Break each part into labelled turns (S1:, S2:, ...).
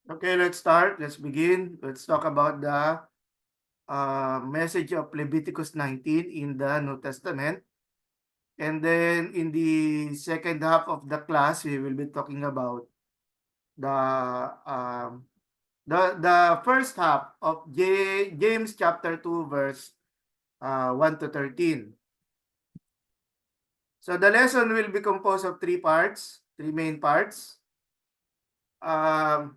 S1: Okay, let's start. Let's begin. Let's talk about the message of Leviticus 19 in the New Testament. And then in the second half of the class, we will be talking about the um, the first half of James chapter 2, verse 1 to 13. So the lesson will be composed of three parts, three main parts. Um,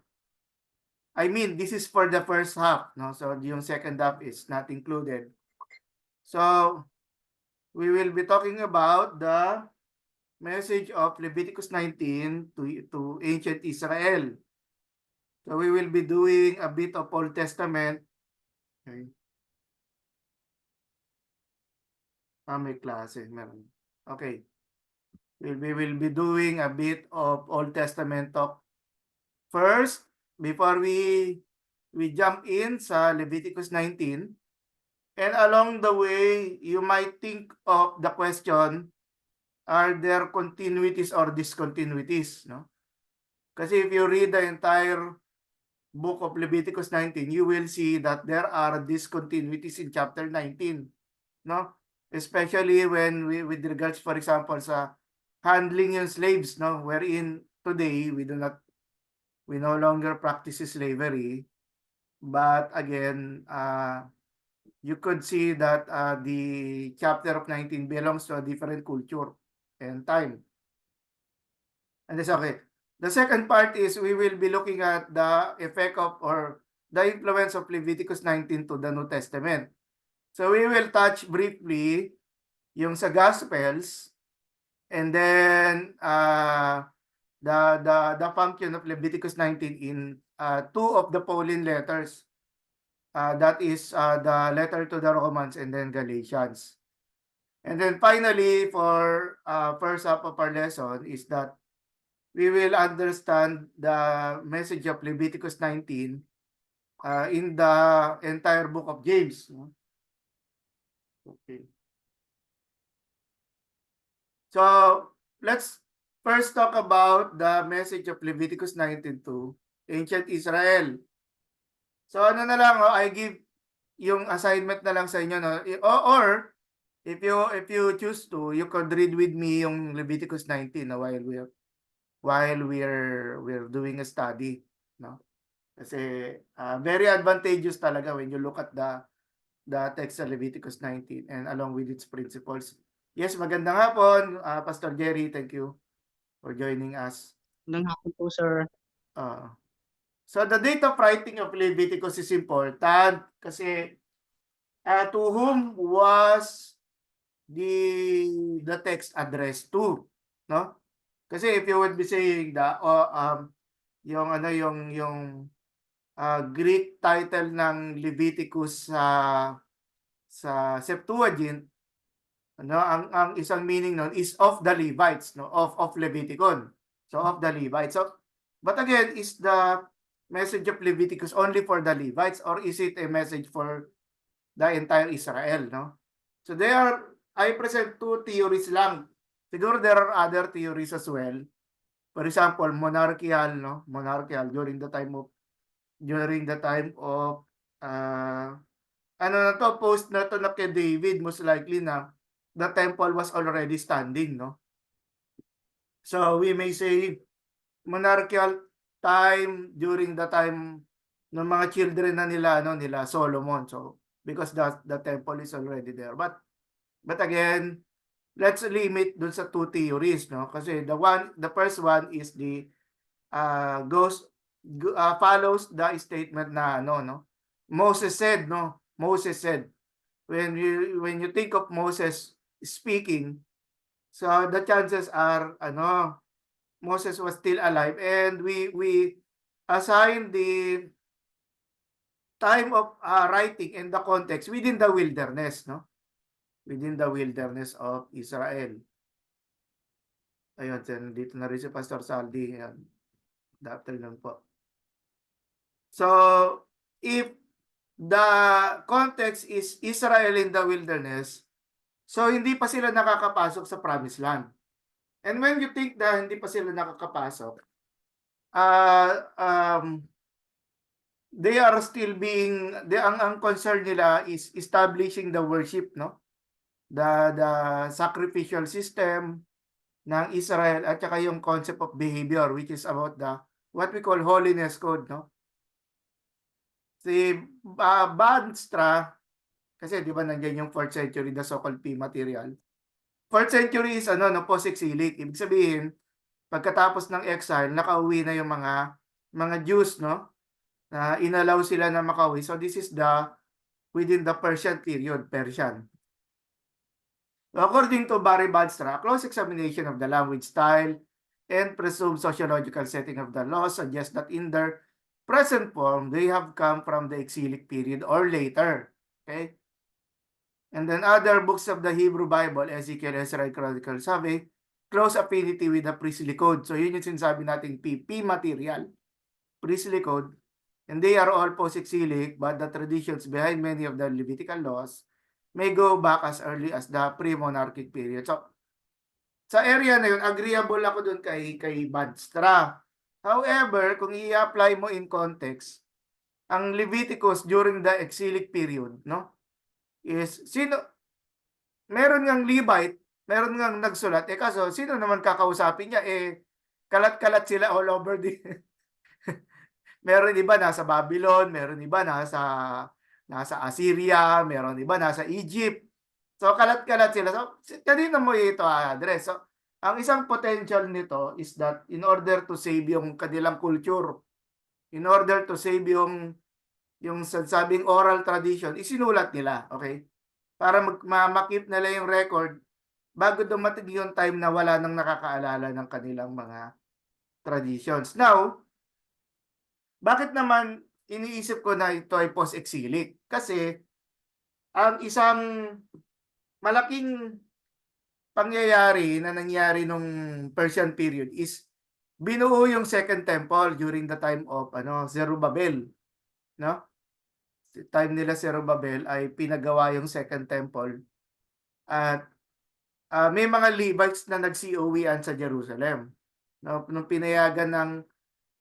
S1: I mean, this is for the first half, no? So yung second half is not included. So we will be talking about the message of Leviticus 19 to ancient Israel. So we will be doing a bit of Old Testament. Okay. May klase. Meron. Okay. We will be doing a bit of Old Testament talk first before we jump in sa Leviticus 19. And along the way, you might think of the question, are there continuities or discontinuities? No? Kasi if you read the entire book of Leviticus 19, you will see that there are discontinuities in chapter 19, no? Especially when with regards, for example, sa handling yung slaves, no? Wherein today we no longer practice slavery, but again, you could see that the chapter of 19 belongs to a different culture and time. And that's okay. The second part is we will be looking at the effect of or the influence of Leviticus 19 to the New Testament. So we will touch briefly yung sa Gospels and then the function of Leviticus 19 in two of the Pauline letters. That is the letter to the Romans and then Galatians. And then finally, for first half of our lesson is that we will understand the message of Leviticus 19 in the entire book of James. Okay. So let's first talk about the message of Leviticus 19 to ancient Israel. So ano na lang, I give yung assignment na lang sa inyo, no? Or if you choose to, you could read with me yung Leviticus 19 na while we're doing a study, no? Kasi very advantageous talaga when you look at the text sa Leviticus 19 and along with its principles. Yes, magandang hapon, Pastor Jerry. Thank you for joining us.
S2: Magandang hapon po, sir.
S1: Uh, so the date of writing of Leviticus is important kasi to whom was the text addressed to, no? Kasi if you would be saying yung ano yung Greek title ng Leviticus sa Septuagint, ano ang isang meaning nun is of the Levites, no, of Leviticon, so of the Levites. So but again, is the message of Leviticus only for the Levites or is it a message for the entire Israel, no? So I present two theories lang. Siguro there are other theories as well. For example, monarchical during the time of ano na to, post na to na kay David, most likely na the temple was already standing, no? So we may say monarchical time during the time ng mga children na nila Solomon. So because the temple is already there. But again, let's limit dun sa two theories, no? Kasi the first one is follows the statement na no? Moses said, no? Moses said. When you think of Moses speaking, so the chances are Moses was still alive and we assign the time of writing and the context within the wilderness, no? Within the wilderness of Israel. Ayun, dito na rin si Pastor Saldi. Ayan. Good afternoon po. So, if the context is Israel in the wilderness, so hindi pa sila nakakapasok sa promised land. And when you think na hindi pa sila nakakapasok, uh, um, they are still being ang concern nila is establishing the worship, no? The sacrificial system ng Israel at saka yung concept of behavior, which is about the what we call holiness code, no? Si Banstra, kasi di ba nandiyan yung 4th century, the so-called P material. 4th century is ano, no, post-exilic. Ibig sabihin, pagkatapos ng exile, nakauwi na yung mga Jews, no? Na inalaw sila na makauwi. So this is the within the Persian period, Persian. According to Barry Banstra, a close examination of the language style and presumed sociological setting of the law suggests that in their present form, they have come from the exilic period or later. Okay? And then other books of the Hebrew Bible, Ezekiel, Ezra, Chronicles, have a close affinity with the priestly code. So yun yung sinasabi nating P material, priestly code. And they are all post-exilic, but the traditions behind many of the Levitical laws may go back as early as the pre-monarchic period. So, sa area na yun, agreeable ako dun kay Banstra. However, kung i-apply mo in context, ang Leviticus during the exilic period, no? Is, meron ngang Levite, meron ngang nagsulat, kaso, sino naman kakausapin niya? Kalat-kalat sila all over the, meron iba nasa Babylon, meron iba nasa Assyria, meron iba nasa Egypt. So kalat-kalat sila. So kanino mo ito address? So ang isang potential nito is that in order to save yung kanilang culture, in order to save yung sabing oral tradition, isinulat nila, okay? Para makip nila yung record bago dumating yung time na wala nang nakakaalala ng kanilang mga traditions. Now, bakit naman iniisip ko na ito ay post-exilic? Kasi ang isang malaking pangyayari na nangyari nung Persian period is binuo yung Second Temple during the time of Zerubbabel, no? Time nila Zerubbabel ay pinagawa yung Second Temple at may mga Levites na nag-COE-an sa Jerusalem. No, nung pinayagan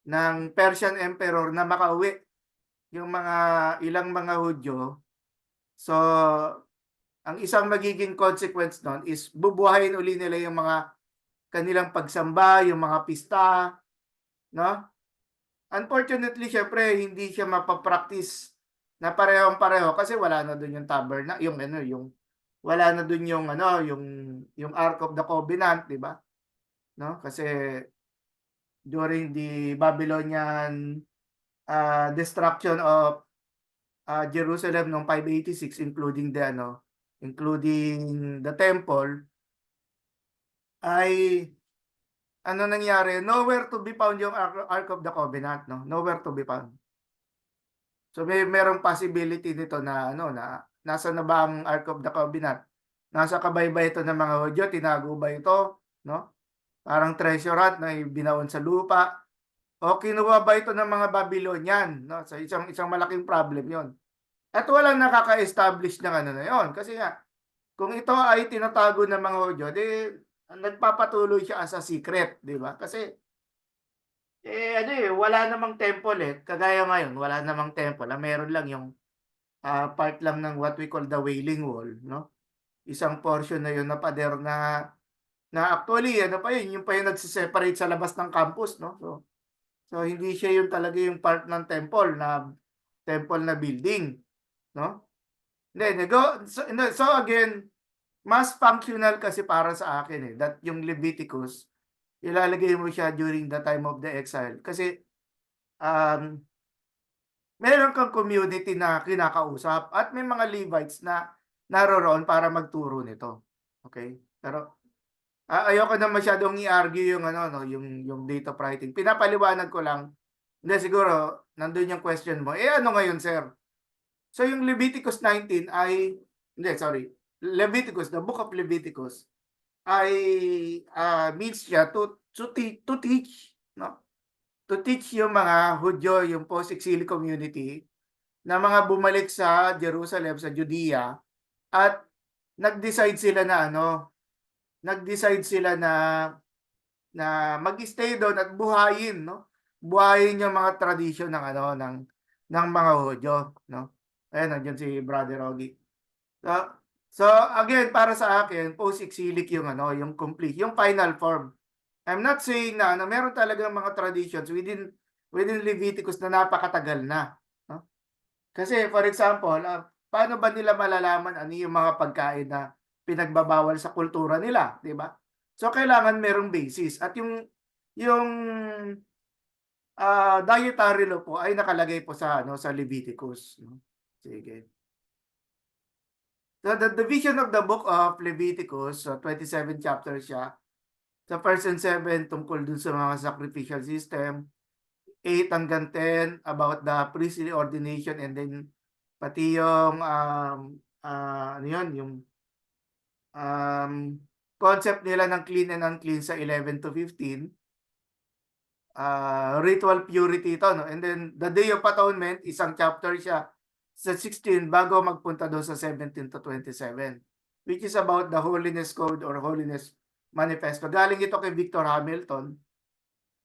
S1: ng Persian Emperor na makauwi yung ilang mga Hudyo. So, ang isang magiging consequence nun is bubuhayin uli nila yung mga kanilang pagsamba, yung mga pista, no? Unfortunately, syempre, hindi siya mapapractice na parehong-pareho kasi wala na doon yung tabernacle, yung wala na doon yung Ark of the Covenant, di ba? No? Kasi during the Babylonian destruction of Jerusalem noong 586, including the temple, ay nangyari, nowhere to be found yung Ark of the Covenant, no? Nowhere to be found. So merong possibility nito na na nasa na ba ang Ark of the Covenant? Nasa kabay ba ito ng mga Hudyo? Tinago ba ito, no? Parang treasure hunt na binaon sa lupa. O kinuha ba ito ng mga Babylonian, no? So isang malaking problem 'yon. At walang nakaka-establish ng na 'yon kasi nga kung ito ay tinatago ng mga Hudyo, nagpapatuloy siya as a secret, di ba? Kasi wala namang temple kagaya ngayon, wala namang temple. Meron lang yung part lang ng what we call the Wailing Wall, no? Isang portion na yun na pader na actually pa yun, yung pa yung nagse-separate sa labas ng campus, no? So hindi siya yung talaga yung part ng temple na building, no? Hindi, so again, mas functional kasi para sa akin that yung Leviticus, ilalagay mo siya during the time of the exile. Kasi, meron kang community na kinakausap at may mga Levites na naroroon para magturo nito. Okay? Pero, ayoko na masyadong i-argue yung yung date of writing. Pinapaliwanag ko lang, hindi siguro, nandun yung question mo. Ano ngayon, sir? So, yung Leviticus 19 ay, Leviticus, the book of Leviticus, ay means siya to teach, no? To teach yung mga Hudyo, yung post-exilic community, na mga bumalik sa Jerusalem, sa Judea, at nag-decide sila na mag-stay doon at buhayin, no? Buhayin yung mga tradisyon ng ng mga Hudyo, no? Ayan, nandiyan si Brother Ogie. So again, para sa akin, post-exilic yung ano, yung complete, yung final form. I'm not saying na ano, meron talagang mga traditions within Leviticus na napakatagal na, no? Kasi for example, paano ba nila malalaman ano yung mga pagkain na pinagbabawal sa kultura nila, 'di ba? So kailangan merong basis at yung dietary law po ay nakalagay po sa ano sa Leviticus, no? Sige. So the division of the book of Leviticus, 27 chapters siya. Sa 1 and 7 tungkol dun sa mga sacrificial system, 8 hanggang 10 about the priestly ordination, and then pati yung ano yun, yung um, concept nila ng clean and unclean sa 11 to 15. Ritual purity ito, no? And then the Day of Atonement, isang chapter siya sa 16 bago magpunta doon sa 17 to 27, which is about the Holiness Code or Holiness Manifesto. Galing ito kay Victor Hamilton.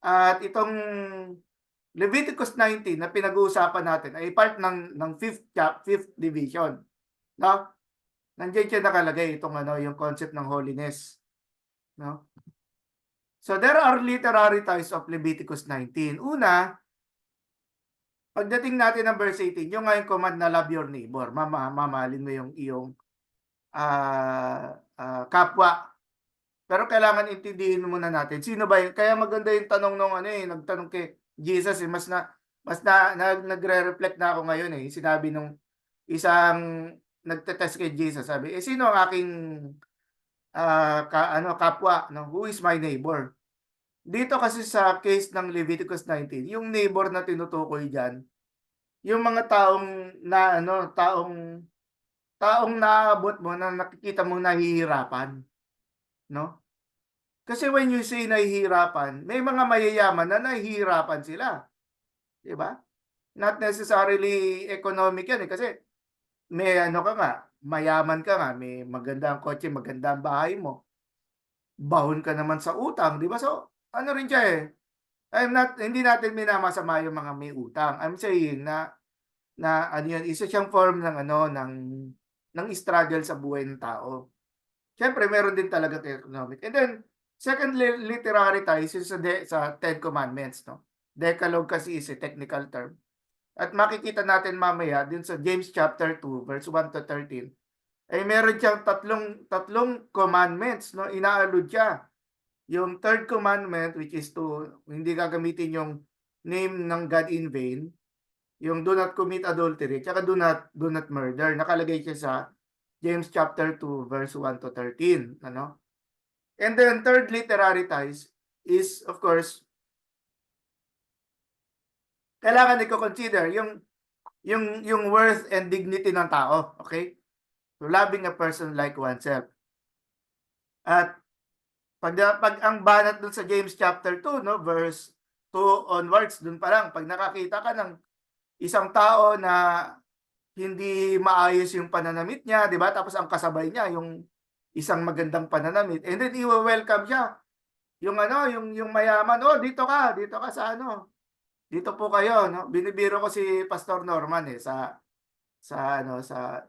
S1: At itong Leviticus 19 na pinag-uusapan natin ay part ng fifth division, no? Nandiyan siya nakalagay itong ano, yung concept ng holiness, no? So there are literary ties of Leviticus 19. Una, pagdating natin ng verse 18, yung nga yung command na love your neighbor, mamahalin mo yung iyong kapwa. Pero kailangan intindihin muna natin sino ba yun. Kaya maganda yung tanong nung ano nagtanong kay Jesus nagre-reflect na ako ngayon sinabi nung isang nagte-test kay Jesus, sabi, sino ang aking kapwa, no? Who is my neighbor? Dito kasi sa case ng Leviticus 19, yung neighbor na tinutukoy diyan, yung mga taong naabot mo na nakikita mong nahihirapan, no? Kasi when you say nahihirapan, may mga mayayaman na nahihirapan sila, 'di ba? Not necessarily economic 'yan kasi may ano ka nga, mayaman ka nga, may magandang kotse, magandang bahay mo. Baon ka naman sa utang, 'di ba? So, ano rin siya hindi natin minamasama yung mga may utang. I'm saying na ano yun, isa siyang form ng ano ng struggle sa buhay ng tao. Siyempre meron din talaga economic. And then second literary ties is sa Ten Commandments, no? Decalogue kasi is a technical term. At makikita natin mamaya din sa James chapter 2 verse 1 to 13 ay meron siyang tatlong commandments, no? Inaalud siya. Yung third commandment, which is to hindi gagamitin yung name ng God in vain, yung do not commit adultery, tsaka do not murder. Nakalagay siya sa James chapter 2 verse 1 to 13, ano? And then third literary ties is of course kailangan i-consider yung worth and dignity ng tao, okay? So loving a person like oneself. At pag ang banat dun sa James chapter 2, no, verse 2 onwards, dun pa lang pag nakakita ka ng isang tao na hindi maayos yung pananamit niya, 'di ba? Tapos ang kasabay niya yung isang magandang pananamit, and then i-welcome siya. Yung ano, yung mayaman, "Oh, dito ka sa ano, dito po kayo," no? Binibiro ko si Pastor Norman sa ano, sa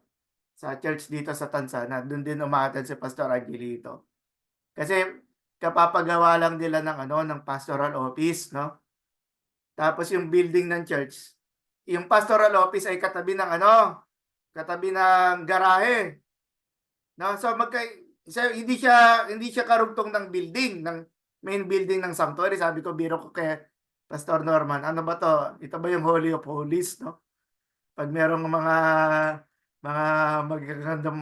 S1: church dito sa Tansana. Doon din umattend si Pastor Angelito. Kasi kapapagawa lang nila ng ano, ng pastoral office, no? Tapos yung building ng church, yung pastoral office ay katabi ng garahe, no? So hindi siya karugtong ng building, ng main building ng sanctuary. Sabi ko, biro ko kay Pastor Norman, ano ba 'to? Ito ba yung Holy of Holies, no? Pag merong mga magagandang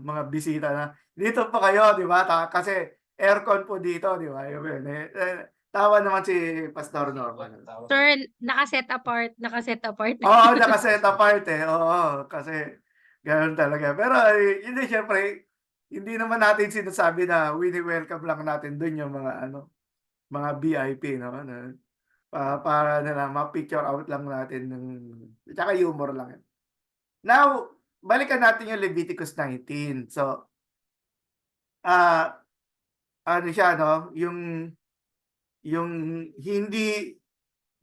S1: mga bisita na, "Dito po kayo," 'di ba? Kasi aircon po dito, 'di ba? Tawa naman si Pastor Norman.
S2: Sir, naka-set apart.
S1: Oo, naka-set apart, oo, kasi gano'n talaga. Pero hindi, siyempre hindi naman natin sinasabi na wini-welcome lang natin do'n yung mga VIP, 'no, na para na lang ma-picture out lang natin ng tsaka humor lang 'yan. Now, balikan natin yung Leviticus 19. So, ah, ano siya 'no, yung hindi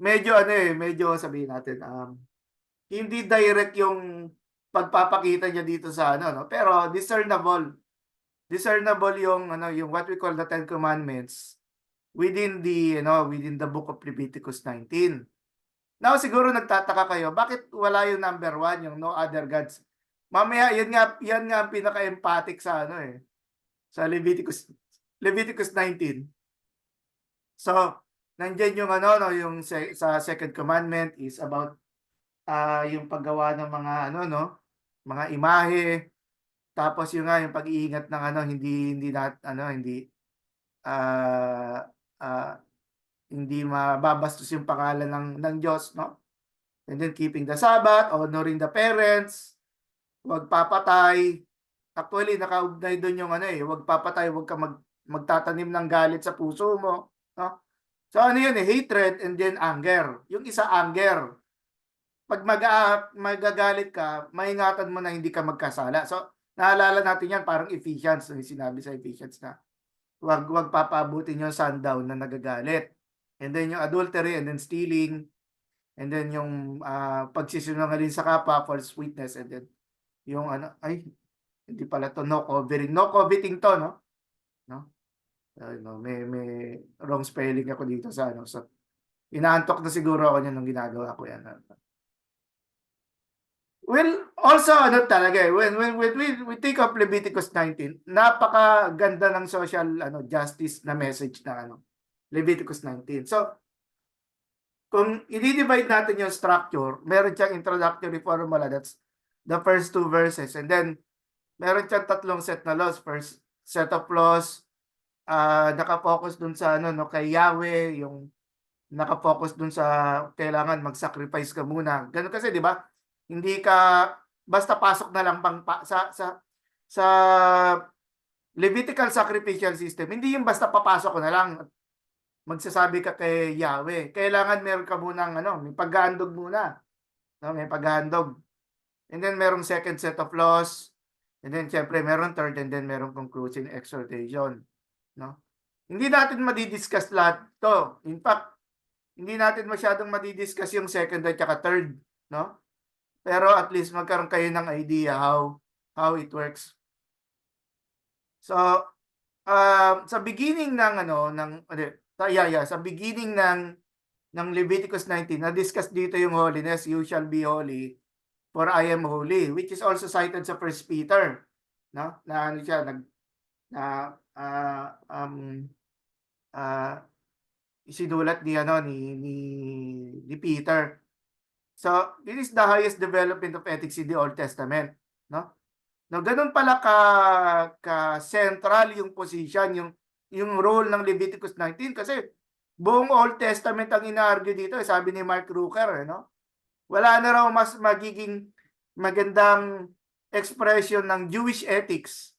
S1: medyo sabihin natin, Hindi direct yung pagpapakita niya dito sa ano, no? Pero discernible. Discernible yung ano, yung what we call the Ten Commandments within within the book of Leviticus 19. Now, siguro nagtataka kayo, bakit wala yung number 1, yung no other gods? Mamaya, yan nga ang pinaka-emphatic sa ano sa Leviticus 19. So, nandiyan yung ano, no, yung sa second commandment is about yung paggawa ng mga ano, no, mga imahe. Tapos yung nga yung pag-iingat ng ano, ah, ah, hindi mababastos yung pangalan ng Diyos, no? And then keeping the Sabbath, honoring the parents, huwag papatay. Actually, nakaugnay doon yung ano huwag papatay, huwag ka magtatanim ng galit sa puso mo, no? So ano yun hatred and then anger. Yung isa anger. Pag magagalit ka, maingatan mo na hindi ka magkasala. So naalala natin yan parang Ephesians, yung sinabi sa Ephesians na wag papaabutin yung sundown na nagagalit. And then yung adultery and then stealing and then yung pagsisinungaling sa kapwa, false witness, and then yung ano, ay, hindi pala to, no covering, no coveting to, no? No? No, may wrong spelling ako dito sa ano. So, inaantok na siguro ako niyan nung ginagawa ko yan. Well, also ano talaga when we think of Leviticus 19, napakaganda ng social justice na message na Leviticus 19. So, kung i-divide natin yung structure, meron siyang introductory formula, that's the first 2 verses, and then meron siyang tatlong set na laws. First set of laws, naka-focus dun sa kay Yahweh, yung naka-focus dun sa kailangan mag-sacrifice ka muna. Ganun kasi, di ba? Hindi ka basta pasok na lang sa Levitical sacrificial system. Hindi yung basta papasok ko na lang magsasabi ka kay Yahweh. Kailangan meron ka munang may paghahandog muna. No, may paghahandog. And then merong second set of laws. And then syempre meron third and then merong conclusive exhortation. No? Hindi natin madidiscuss lahat to. In fact, hindi natin masyadong madidiscuss yung second at saka third, no? Pero at least magkaroon kayo ng idea how it works. So, sa beginning sa beginning ng Leviticus 19, na-discuss dito yung holiness, you shall be holy for I am holy, which is also cited sa 1 Peter, no? Na ano siya isinulat ni Peter. So, this is the highest development of ethics in the Old Testament, no? No, ganun pala ka central yung position, yung role ng Leviticus 19 kasi buong Old Testament ang ina-argue dito, sabi ni Mark Rucker, no? Wala na raw mas magiging magandang expression ng Jewish ethics,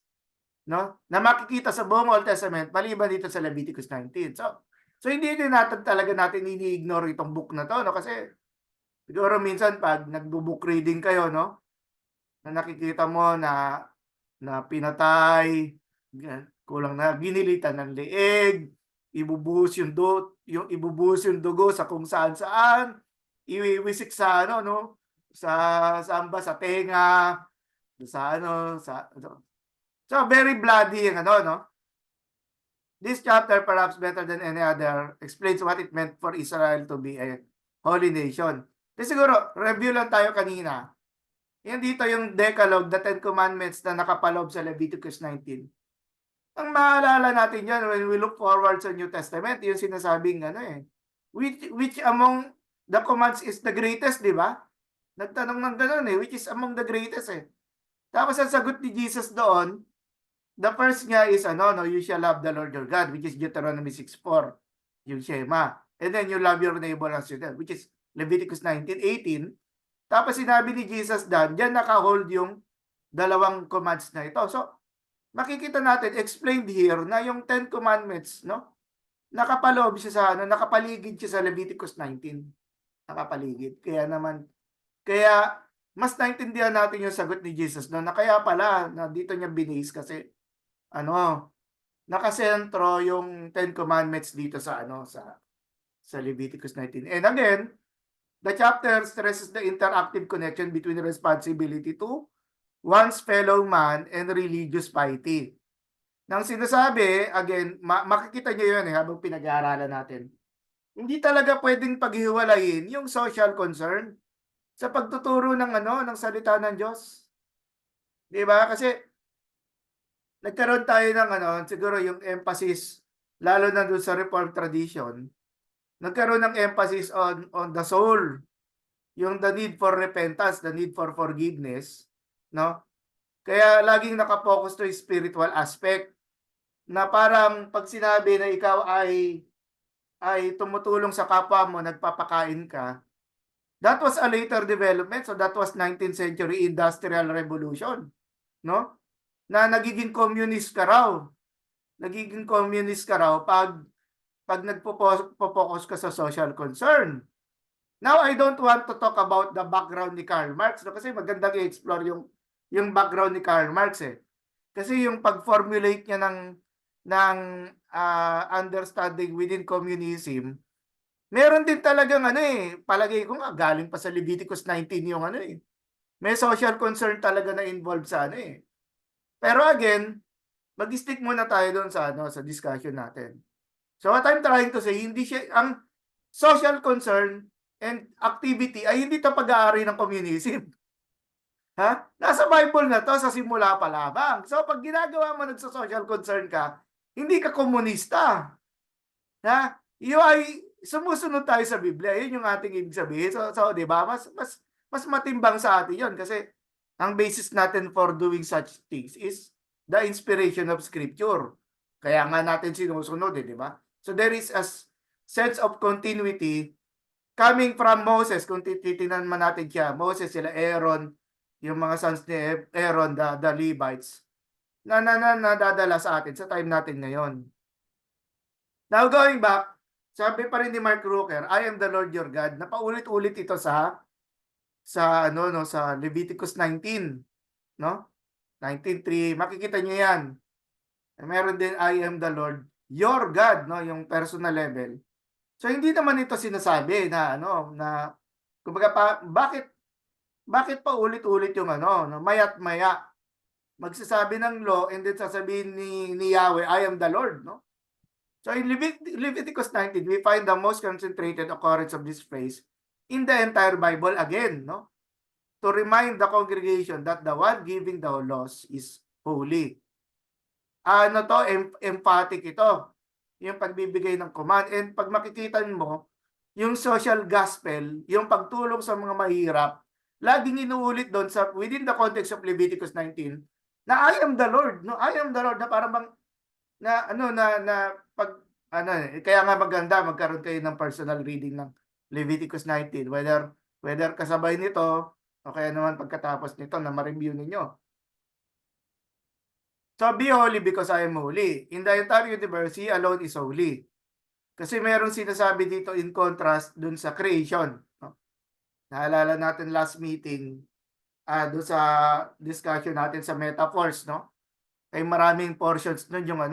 S1: no? Na makikita sa buong Old Testament maliban dito sa Leviticus 19. So hindi din talaga natin ini-ignore itong book na to, no? Kasi siguro minsan pag nagbo-book reading kayo, no? Na nakikita mo na pinatay, kulang na ginilitan ng leeg, ibubuhos yung dugo sa kung saan, iwiwisik sa saan ba, sa tenga, so very bloody yung no? This chapter, perhaps better than any other, explains what it meant for Israel to be a holy nation. Kasi siguro, review lang tayo kanina. Yan dito yung Decalogue, the Ten Commandments na nakapaloob sa Leviticus 19. Ang maalala natin yan when we look forward sa New Testament, yung sinasabing which among the commands is the greatest, di ba? Nagtanong ng gano'n which is among the greatest Tapos ang sagot ni Jesus doon, the first nga is you shall love the Lord your God, which is Deuteronomy 6:4, yung Shema. And then you love your neighbor as yourself, which is Leviticus 19:18. Tapos sinabi ni Jesus diyan naka-hold yung dalawang commands na ito. So, makikita natin explained here na yung 10 commandments, no? Nakapaloob siya sa nakapaligid siya sa Leviticus 19. Nakapaligid. Kaya mas naintindihan natin yung sagot ni Jesus na kaya pala na dito niya binase kasi nakasentro yung 10 commandments dito sa sa Leviticus 19. And again, The chapter stresses the interactive connection between responsibility to one's fellow man and religious piety. Nang sinasabi, again, makikita nyo yun habang pinag-aaralan natin. Hindi talaga pwedeng paghiwalayin yung social concern sa pagtuturo ng ng salita ng Diyos. 'Di ba? Kasi nagkaroon tayo ng siguro yung emphasis lalo na dun sa Reformed tradition, nagkaroon ng emphasis on the soul, yung the need for repentance, the need for forgiveness, no? Kaya laging nakapokus to spiritual aspect na parang pag sinabi na ikaw ay tumutulong sa kapwa mo, nagpapakain ka, that was a later development. So that was 19th century industrial revolution, no? Na nagiging communist ka raw. Nagiging communist ka raw pag nagpo-focus ka sa social concern. Now, I don't want to talk about the background ni Karl Marx, no? Kasi magandang i-explore yung background ni Karl Marx eh. Kasi yung pag-formulate niya ng understanding within communism, meron din talagang palagay ko nga galing pa sa Leviticus 19 yung may social concern talaga na involved sa Pero again, mag-stick muna tayo doon sa discussion natin. So what I'm trying to say, hindi siya ang social concern and activity ay hindi to pag-aari ng communism. Ha? Nasa Bible na to sa simula pa lamang. So pag ginagawa mo nagso-social concern ka, hindi ka komunista. Ha? Iyo ay sumusunod tayo sa Biblia. Yun yung ating ibig sabihin. So 'di ba? Mas matimbang sa atin 'yon kasi ang basis natin for doing such things is the inspiration of scripture. Kaya nga natin sinusunod, di ba? So there is a sense of continuity coming from Moses. Kung titingnan man natin siya, Moses, sila Aaron, yung mga sons ni Aaron, the Levites, na nadadala sa atin sa time natin ngayon. Now going back, sabi pa rin ni Mark Rucker, I am the Lord your God. Napaulit-ulit ito sa Leviticus 19, no? 19:3, makikita niyo 'yan. Meron din I am the Lord your God, no, yung personal level. So hindi naman ito sinasabi na na kumbaga bakit pa ulit-ulit yung no, maya't maya magsasabi ng law and then sasabihin ni Yahweh, I am the Lord, no? So in Leviticus 19, we find the most concentrated occurrence of this phrase in the entire Bible again, no? To remind the congregation that the one giving the laws is holy. Emphatic ito, yung pagbibigay ng command. And pag makikita mo, yung social gospel, yung pagtulong sa mga mahirap, laging inuulit doon within the context of Leviticus 19, na I am the Lord, no? I am the Lord, na parang bang, kaya nga maganda magkaroon kayo ng personal reading ng Leviticus 19, whether kasabay nito, o kaya naman pagkatapos nito na ma-review ninyo. So, be holy because I am holy. In the entire universe, He alone is holy. Kasi meron sinasabi dito in contrast dun sa creation. No? Naalala natin last meeting, dun sa discussion natin sa metaphors, no? Ay maraming portions nun yung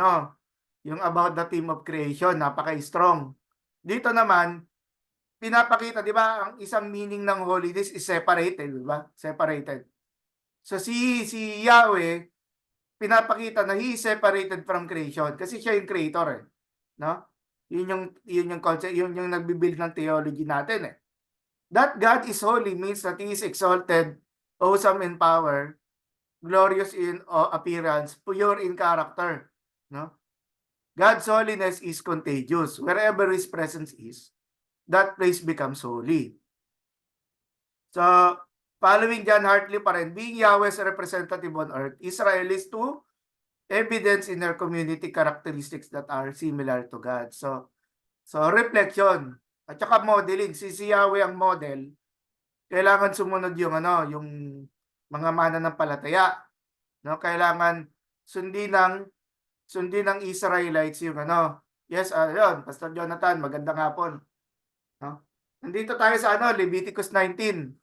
S1: yung about the theme of creation, napaka-strong. Dito naman, pinapakita, di ba, ang isang meaning ng holiness is separated, di ba? Separated. So si Yahweh, pinapakita na He is separated from creation kasi siya yung creator no? Yun yung concept, yun yung nagbibuild ng theology natin That God is holy means that He is exalted, awesome in power, glorious in appearance, pure in character, no? God's holiness is contagious. Wherever His presence is, that place becomes holy. So, following John Hartley pa rin, being Yahweh's representative on earth, Israel is to evidence in their community characteristics that are similar to God. So reflection at saka modeling. Si Yahweh ang model, kailangan sumunod yung yung mga mananampalataya, no? Kailangan sundin ng Israelites yung Yes, yun, Pastor Jonathan, magandang hapon, no? Nandito tayo sa Leviticus 19.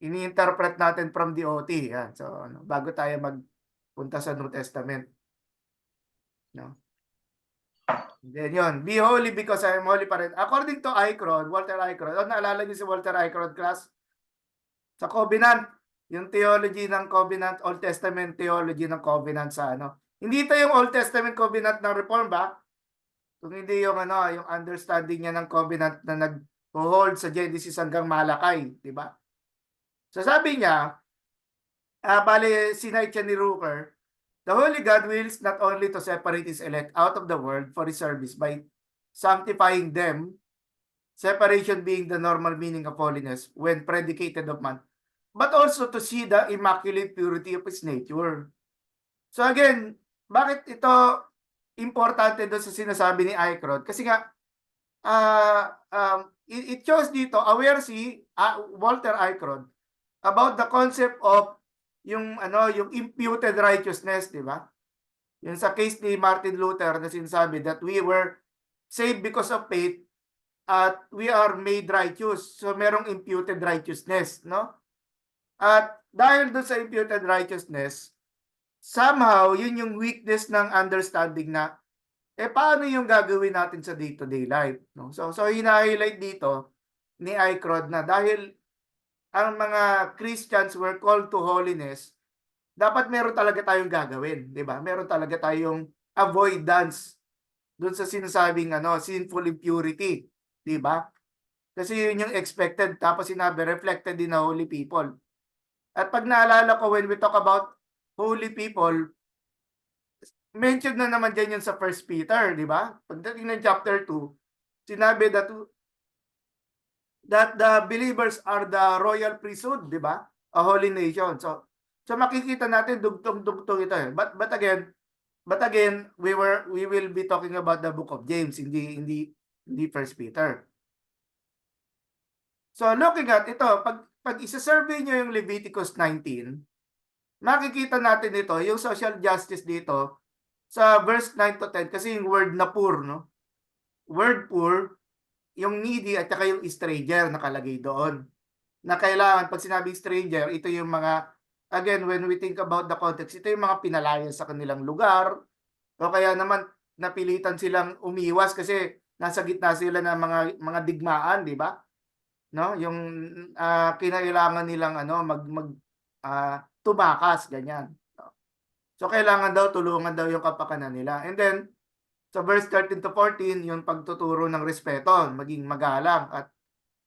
S1: Ini-interpret natin from the OT. Yan. So bago tayo magpunta sa New Testament, no? Then yun, be holy because I am holy pa rin. According to Icron, Walter Icron, naalala niyo si Walter Icron class? Sa Covenant, yung theology ng Covenant, Old Testament theology ng Covenant sa ano. Hindi ito yung Old Testament Covenant ng Reform ba? Kung hindi yung ano, yung understanding niya ng Covenant na nag-hold sa Genesis hanggang Malakay, di ba? So sabi niya, bale sinight siya ni Rooker, the Holy God wills not only to separate His elect out of the world for His service by sanctifying them, separation being the normal meaning of holiness when predicated of man, but also to see the immaculate purity of His nature. So again, bakit ito importante doon sa sinasabi ni Icrod? Kasi nga, it shows dito, aware si Walter Icrod about the concept of yung ano, yung imputed righteousness, di ba? Yung sa case ni Martin Luther na sinasabi that we were saved because of faith at we are made righteous. So merong imputed righteousness, no? At dahil doon sa imputed righteousness, somehow yun yung weakness ng understanding na paano yung gagawin natin sa day-to-day life, no? So hina-highlight dito ni Icrod na dahil ang mga Christians were called to holiness, dapat meron talaga tayong gagawin, 'di ba? Meron talaga tayong avoidance doon sa sinasabing ano, sinful impurity, 'di ba? Kasi yun yung expected, tapos sinabi reflected in the holy people. At pag naalala ko when we talk about holy people, mentioned na naman diyan yun sa First Peter, di ba? Pagdating ng chapter 2, sinabi that the believers are the royal priesthood, di ba? A holy nation. So makikita natin dugtong-dugtong ito eh. But again, we will be talking about the book of James, hindi First Peter. So looking at ito, pag isa-survey niyo yung Leviticus 19, makikita natin ito, yung social justice dito sa verse 9 to 10 kasi yung word na poor, no? Word poor, yung needy at saka yung stranger nakalagay doon. Na kailangan, pag sinabing stranger, ito yung mga, again, when we think about the context, ito yung mga pinalayan sa kanilang lugar, o kaya naman napilitan silang umiwas kasi nasa gitna sila ng mga digmaan, di ba? No? Yung kinailangan nilang ano, tumakas, ganyan. So kailangan daw tulungan daw yung kapakanan nila. And then sa verse 13 to 14, yung pagtuturo ng respeto, maging magalang. At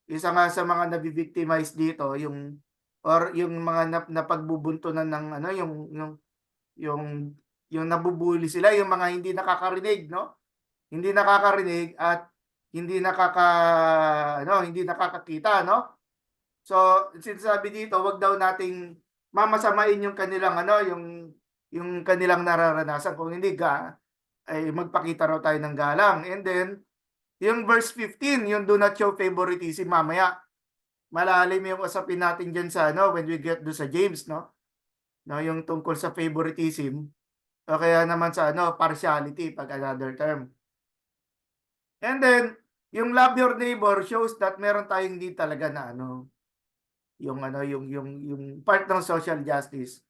S1: isa nga sa mga nabibictimize dito, yung mga napagbubuntunan ng ano, yung yung nabubuli sila, yung mga hindi nakakarinig, no? Hindi nakakarinig at hindi nakakakita, no? So, sinasabi dito, wag daw nating mamasamain yung kanilang ano, yung kanilang nararanasan, kung hindi ay magpakita raw tayo ng galang. And then, yung verse 15, yung do not show favoritism, mamaya, malalim yung usapin natin dyan sa, ano, when we get do sa James, no? No, yung tungkol sa favoritism, o kaya naman sa, ano, partiality, pag another term. And then, yung love your neighbor shows that meron tayong hindi talaga na, ano, yung part ng social justice.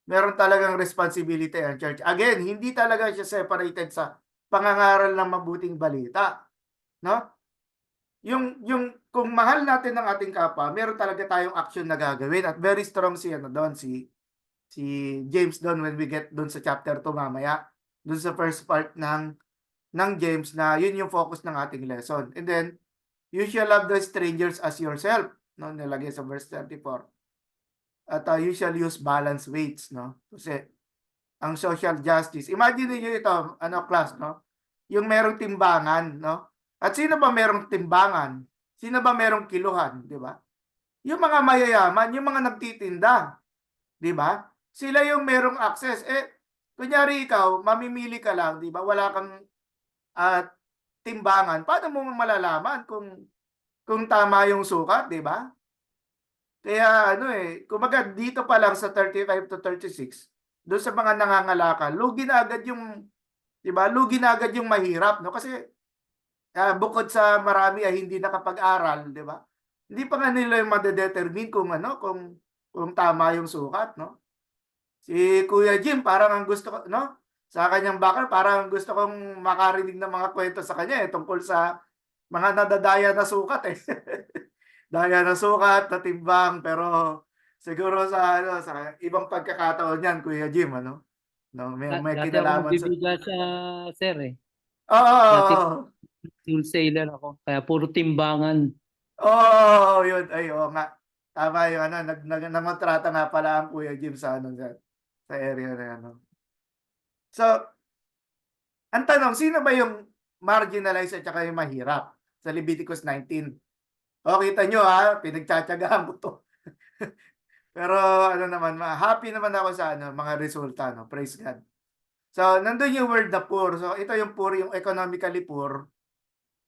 S1: Meron talagang responsibility ang church. Again, hindi talaga siya separated sa pangangaral ng mabuting balita, no? Yung kung mahal natin ang ating kapwa, meron talaga tayong action na gagawin at very strong si ano doon si James doon when we get doon sa chapter 2 mamaya. Doon sa first part ng James na yun yung focus ng ating lesson. And then you shall love the strangers as yourself, no? Nilagay sa verse 34. At you shall use balance weights, no? Kasi ang social justice, imagine niyo ito, ano class, no? Yung merong timbangan, no? At sino ba merong timbangan? Sino ba merong kiluhan, di ba? Yung mga mayayaman, yung mga nagtitinda, di ba? Sila yung merong access. Kunyari ikaw, mamimili ka lang, di ba? Wala kang timbangan. Paano mo malalaman kung tama yung sukat, di ba? Kaya ano kumbaga dito pa lang sa 35 to 36, doon sa mga nangangalakal, lugi na agad yung, 'di ba? Lugi na agad yung mahirap, no? Kasi bukod sa marami ay hindi nakapag-aral, 'di ba? Hindi pa nga nila yung madedetermine kung ano, kung tama yung sukat, no? Si Kuya Jim parang ang gusto ko, no? sa kanyang background. Parang gusto kong makarinig ng mga kwento sa kanya tungkol sa mga nadadaya na sukat Daya na sukat, na timbang, pero siguro sa ano, sa ibang pagkakataon yan, Kuya Jim, ano? No, may
S3: Dati ako
S1: kinalaman sa
S3: nagbibigas sa sir eh.
S1: Oo,
S3: Dati
S1: oo,
S3: wholesaler ako. Kaya puro timbangan.
S1: oo, yun. Ay, oo nga. Tama yung ano, nangontrata nga pala ang Kuya Jim sa ano, sa area na ano. So, ang tanong, sino ba yung marginalized at saka yung mahirap sa Leviticus 19? O, kita nyo ha, pinagtsatsagaan ko to. Pero ano naman, happy naman ako sa ano, mga resulta, no? Praise God. So, nandun yung word na poor. So, ito yung poor, yung economically poor,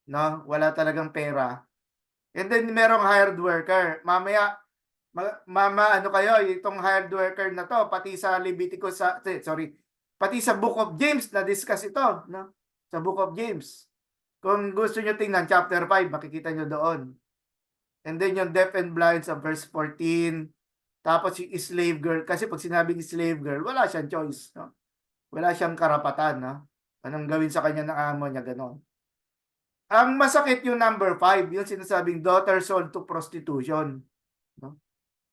S1: no? Wala talagang pera. And then, merong hired worker. Mamaya, ano kayo, itong hired worker na to, pati sa Leviticus, pati sa Book of James, na-discuss ito, no? Sa Book of James. Kung gusto nyo tingnan, chapter 5, makikita nyo doon. And then, yung deaf and blind sa verse 14. Tapos, yung slave girl, kasi pag sinabing slave girl, wala siyang choice, no? Wala siyang karapatan, no? Anong gawin sa kanya ng amo niya, gano'n. Ang masakit yung number 5, yung sinasabing daughter sold to prostitution. No?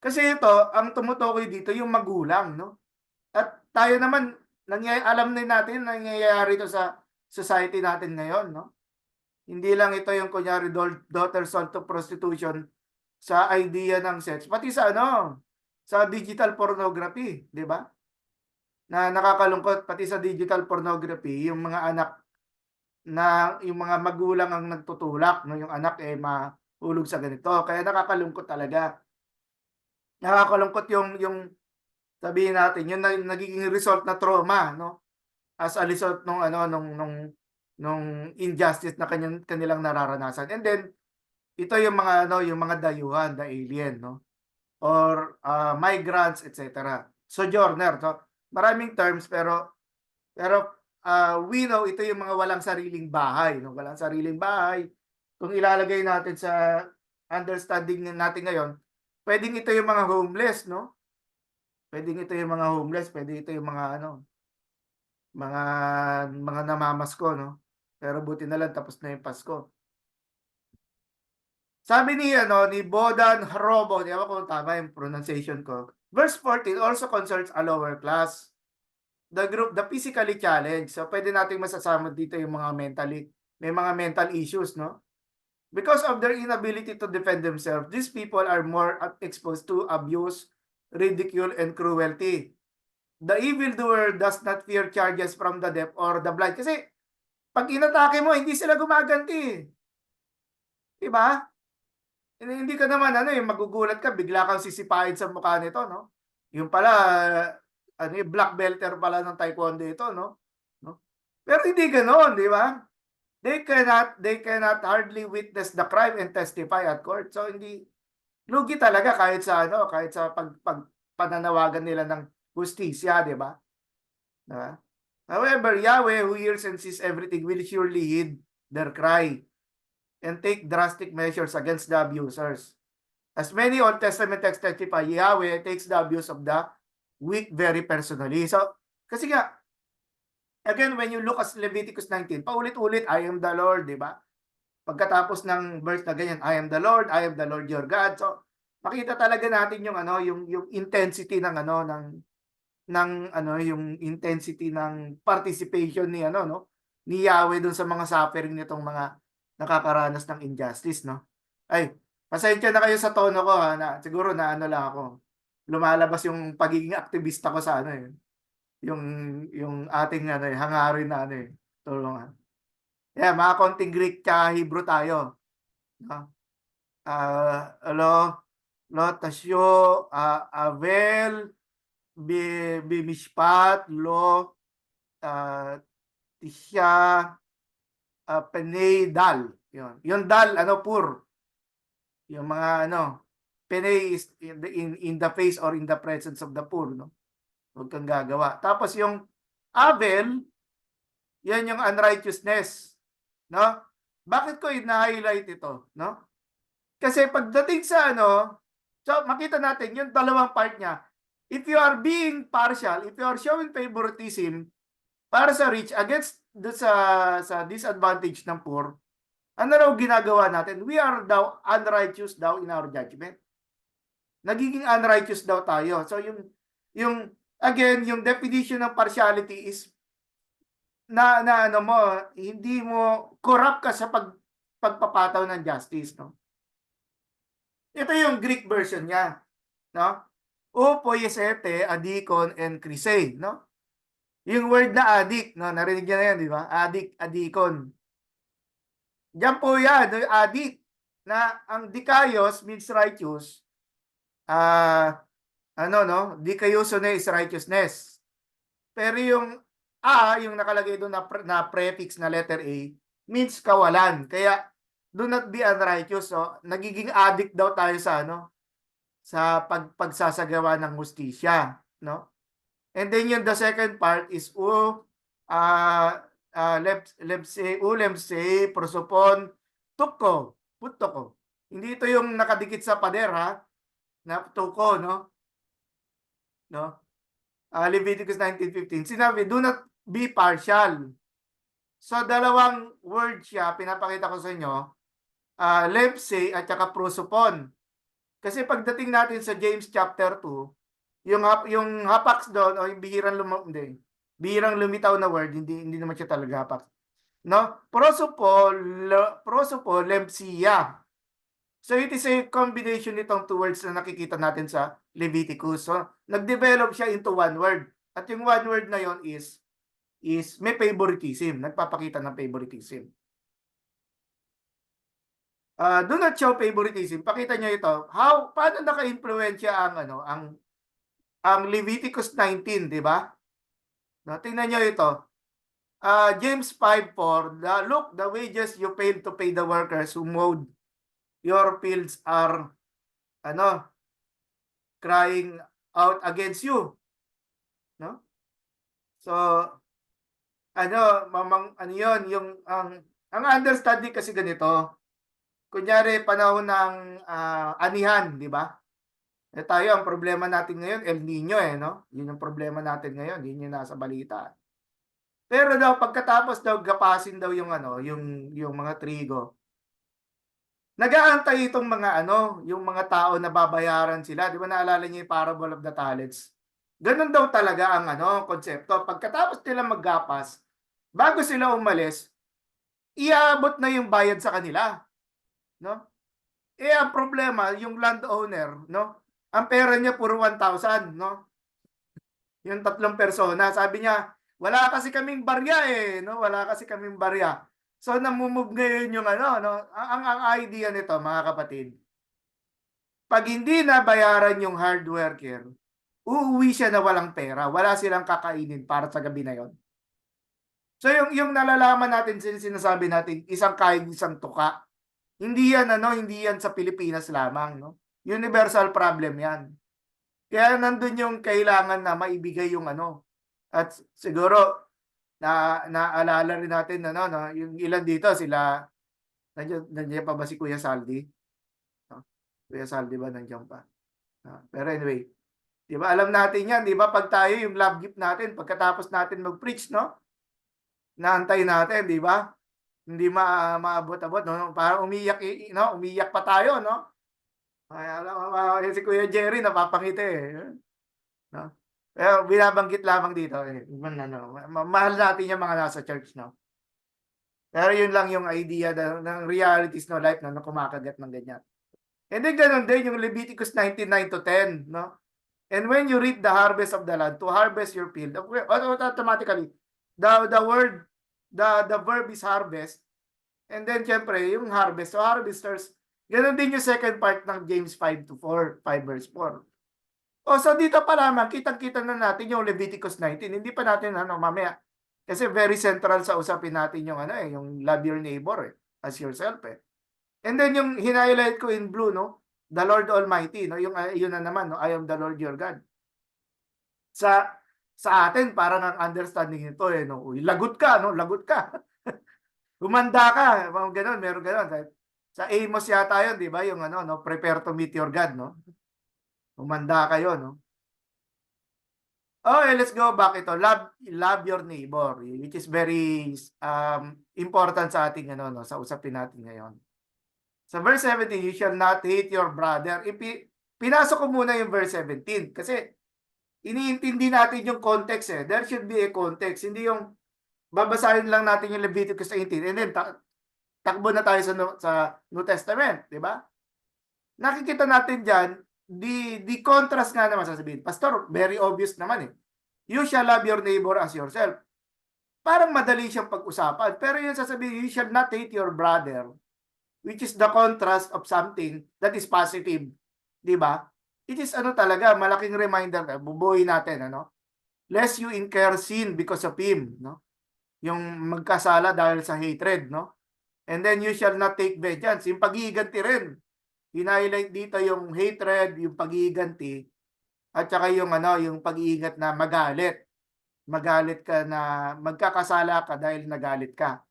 S1: Kasi ito, ang tumutukoy dito yung magulang. No? At tayo naman, alam din natin nangyayari ito sa society natin ngayon. No? Hindi lang ito yung kunyari daughter sold to prostitution sa idea ng sex, pati sa ano, sa digital pornography, di ba? Na nakakalungkot, pati sa digital pornography, yung mga anak na yung mga magulang ang nagtutulak, no, yung anak mahulog sa ganito. Kaya nakakalungkot talaga. Nakakalungkot yung sabihin natin, yung nagiging result na trauma, no? As a result nung ano nung injustice na kanilang nararanasan. And then ito yung mga ano, yung mga dayuhan, the alien, no? Or migrants, etc. Sojourner, so maraming terms pero we know ito yung mga walang sariling bahay, no? Walang sariling bahay. Kung ilalagay natin sa understanding natin ngayon, pwedeng ito yung mga homeless, no? Pwedeng ito yung mga homeless, pwede ito yung mga ano, mga namamasko, no? Pero buti na lang tapos na yung Pasko. Sabi ni ano ni Bodan Hrobo, di ba kung tama yung pronunciation ko. Verse 14 also concerns a lower class. The physically challenged. So pwede nating masasama dito yung mga may mga mental issues, no? Because of their inability to defend themselves, these people are more exposed to abuse, ridicule, and cruelty. The evildoer does not fear charges from the deaf or the blind. Kasi pag inatake mo, hindi sila gumaganti. Diba? Hindi ka naman magugulat ka, bigla kang sisipain sa mukha nito, no? Yung pala, black belter pala ng taekwondo ito, no? Pero hindi ganoon, di ba? They cannot hardly witness the crime and testify at court. So hindi lugi talaga kahit sa pananawagan nila ng hustisya, di ba? Diba? However, Yahweh who hears and sees everything will surely heed their cry and take drastic measures against the abusers. As many Old Testament texts testify, Yahweh takes the abuse of the weak very personally. So, kasi nga, again, when you look at Leviticus 19, paulit-ulit, I am the Lord, di ba? Pagkatapos ng verse na ganyan, I am the Lord your God. So, makita talaga natin yung yung intensity ng yung intensity ng participation ni ni Yahweh dun sa mga suffering nitong mga nakakaranas ng injustice, no? Ay, pasensya na kayo sa tono ko ha, siguro na lang ako. Lumalabas yung pagiging aktivista ko sa yung ating hangarin na tulungan. Yeah, mga konting Greek tsaka Hebrew tayo. No? Lo tasyo, avel, bimishpat, lo, tisya, penay, dal. Yung dal, pur. Yung mga penay is in the face or in the presence of the poor, no? Huwag kang gagawa. Tapos yung avel, yan yung unrighteousness, no? Bakit ko ina-highlight ito, no? Kasi pagdating sa so makita natin yung dalawang part niya. If you are being partial, if you are showing favoritism para sa rich against sa disadvantage ng poor, ano raw ginagawa natin? We are daw unrighteous daw in our judgment. Nagiging unrighteous daw tayo. So yung again, yung definition ng partiality is na ano mo, hindi mo corrupt ka sa pagpapataw ng justice, no? Ito yung Greek version niya, no? O poiesete, adikon, and krise, no? Yung word na adik, no? Narinig niyo na yan, di ba? Adik, adikon. Diyan po yan, yung adik, na ang dikaios means righteous. Ano, no? Dikaiosune is righteousness. Pero yung yung nakalagay doon na prefix na letter A, means kawalan. Kaya, do not be unrighteous. So, nagiging addict daw tayo sa ano, sa pagsasagawa ng hustisya, no? And then yung the second part is lepse, prosopon, tuko, putoko. Hindi ito yung nakadikit sa pader, ha? Na tuko, no? No? Leviticus 19:15. Sinabi, do not be partial. So, dalawang word siya, pinapakita ko sa inyo, lepse at saka prosopon. Kasi pagdating natin sa James chapter 2, yung hapax doon o yung bihirang lumitaw na word, hindi naman siya talaga hapax. No? Prosopo, lepsia. So it is a combination nitong two words na nakikita natin sa Leviticus. So nag-develop siya into one word. At yung one word na yon is may favoritism, nagpapakita ng favoritism. Do not show favoritism. Pakita niyo ito. Paano naka-impluwensya ang Leviticus 19, di ba? No, tingnan niyo ito. James 5:4, look, the wages you failed to pay the workers who mowed your fields are crying out against you. No? So, yun, ang understanding kasi ganito, kunyari panahon ng anihan, di ba? Tayo, ang problema natin ngayon, El Nino no? Yun ang problema natin ngayon, yun yung nasa balita. Pero daw, pagkatapos daw, gapasin daw yung mga trigo. Nag-aantay itong mga yung mga tao na babayaran sila. Di ba naalala niyo yung parable of the talents? Ganun daw talaga ang konsepto. Pagkatapos nila maggapas, bago sila umalis, iabot na yung bayad sa kanila. No? Ang problema, yung landowner, no? Ang pera niya puro 1,000, no? Yung tatlong persona, sabi niya, wala kasi kaming barya no? Wala kasi kaming barya. So namumove ngayon yung no? Ang idea nito, mga kapatid, pag hindi na bayaran yung hard worker, uuwi siya na walang pera, wala silang kakainin para sa gabi na yon. So yung nalalaman natin, sinasabi natin, isang kain, isang tuka. Hindi yan sa Pilipinas lamang, no? Universal problem yan. Kaya nandun yung kailangan na maibigay yung At siguro naalala rin natin yung ilan dito sila nandiyan pa ba si Kuya Saldi? No? Kuya Saldi ba nandiyan pa? Pero anyway, 'di ba alam natin 'yan, 'di ba? Pag tayo yung love gift natin pagkatapos natin mag-preach, no? Naantay natin, 'di ba? Hindi maabot-abot, no? Parang umiyak, no? Umiyak pa tayo, no? Ay, si Kuya Jerry napapangiti no? Pero binabanggit lamang dito mahal natin yung mga nasa church, no? Pero yun lang yung idea ng realities no life na kumakagat ng ganyan. And then ganun din yung Leviticus 19:9-10, no? And when you reap the harvest of the land, to harvest your field, automatically the verb is harvest. And then syempre yung harvest, so harvesters, ganun din yung second part ng James 5:4, 5:4. So dito pa lamang, kitang-kita na natin yung Leviticus 19. Hindi pa natin mamaya. Kasi very central sa usapin natin yung yung love your neighbor as yourself And then yung hinighlight ko in blue, no? The Lord Almighty, no? Yung yun na naman, no? I am the Lord your God. Sa atin, parang ang understanding nito no? Uy, lagot ka, no? Lagot ka. Humanda ka, ganun, meron ganun. Sa Amos yata yun, di ba? Yung no? Prepare to meet your God, no? Humanda kayo, no? Okay, let's go back ito. Love your neighbor, which is very important sa ating sa usapin natin ngayon. Sa verse 17, you shall not hate your brother. Pinasok ko muna yung verse 17 kasi iniintindi natin yung context eh. There should be a context. Hindi yung babasahin lang natin yung Leviticus 18 and then takbo na tayo sa New Testament, di ba? Nakikita natin diyan the contrast nga naman sasabihin. Pastor, very obvious naman eh. You shall love your neighbor as yourself. Parang madali siyang pag-usapan. Pero yung sasabihin, you shall not hate your brother, which is the contrast of something that is positive. Di ba? It is talaga, malaking reminder, bubuhay natin, lest you incur sin because of him, no? Yung magkasala dahil sa hatred, no? And then you shall not take vengeance. Yung pag-iiganti rin. Hinighlight dito yung hatred, yung pag-iiganti, at saka yung yung pag-iingat na magalit. Magalit ka na magkakasala ka dahil nagalit ka.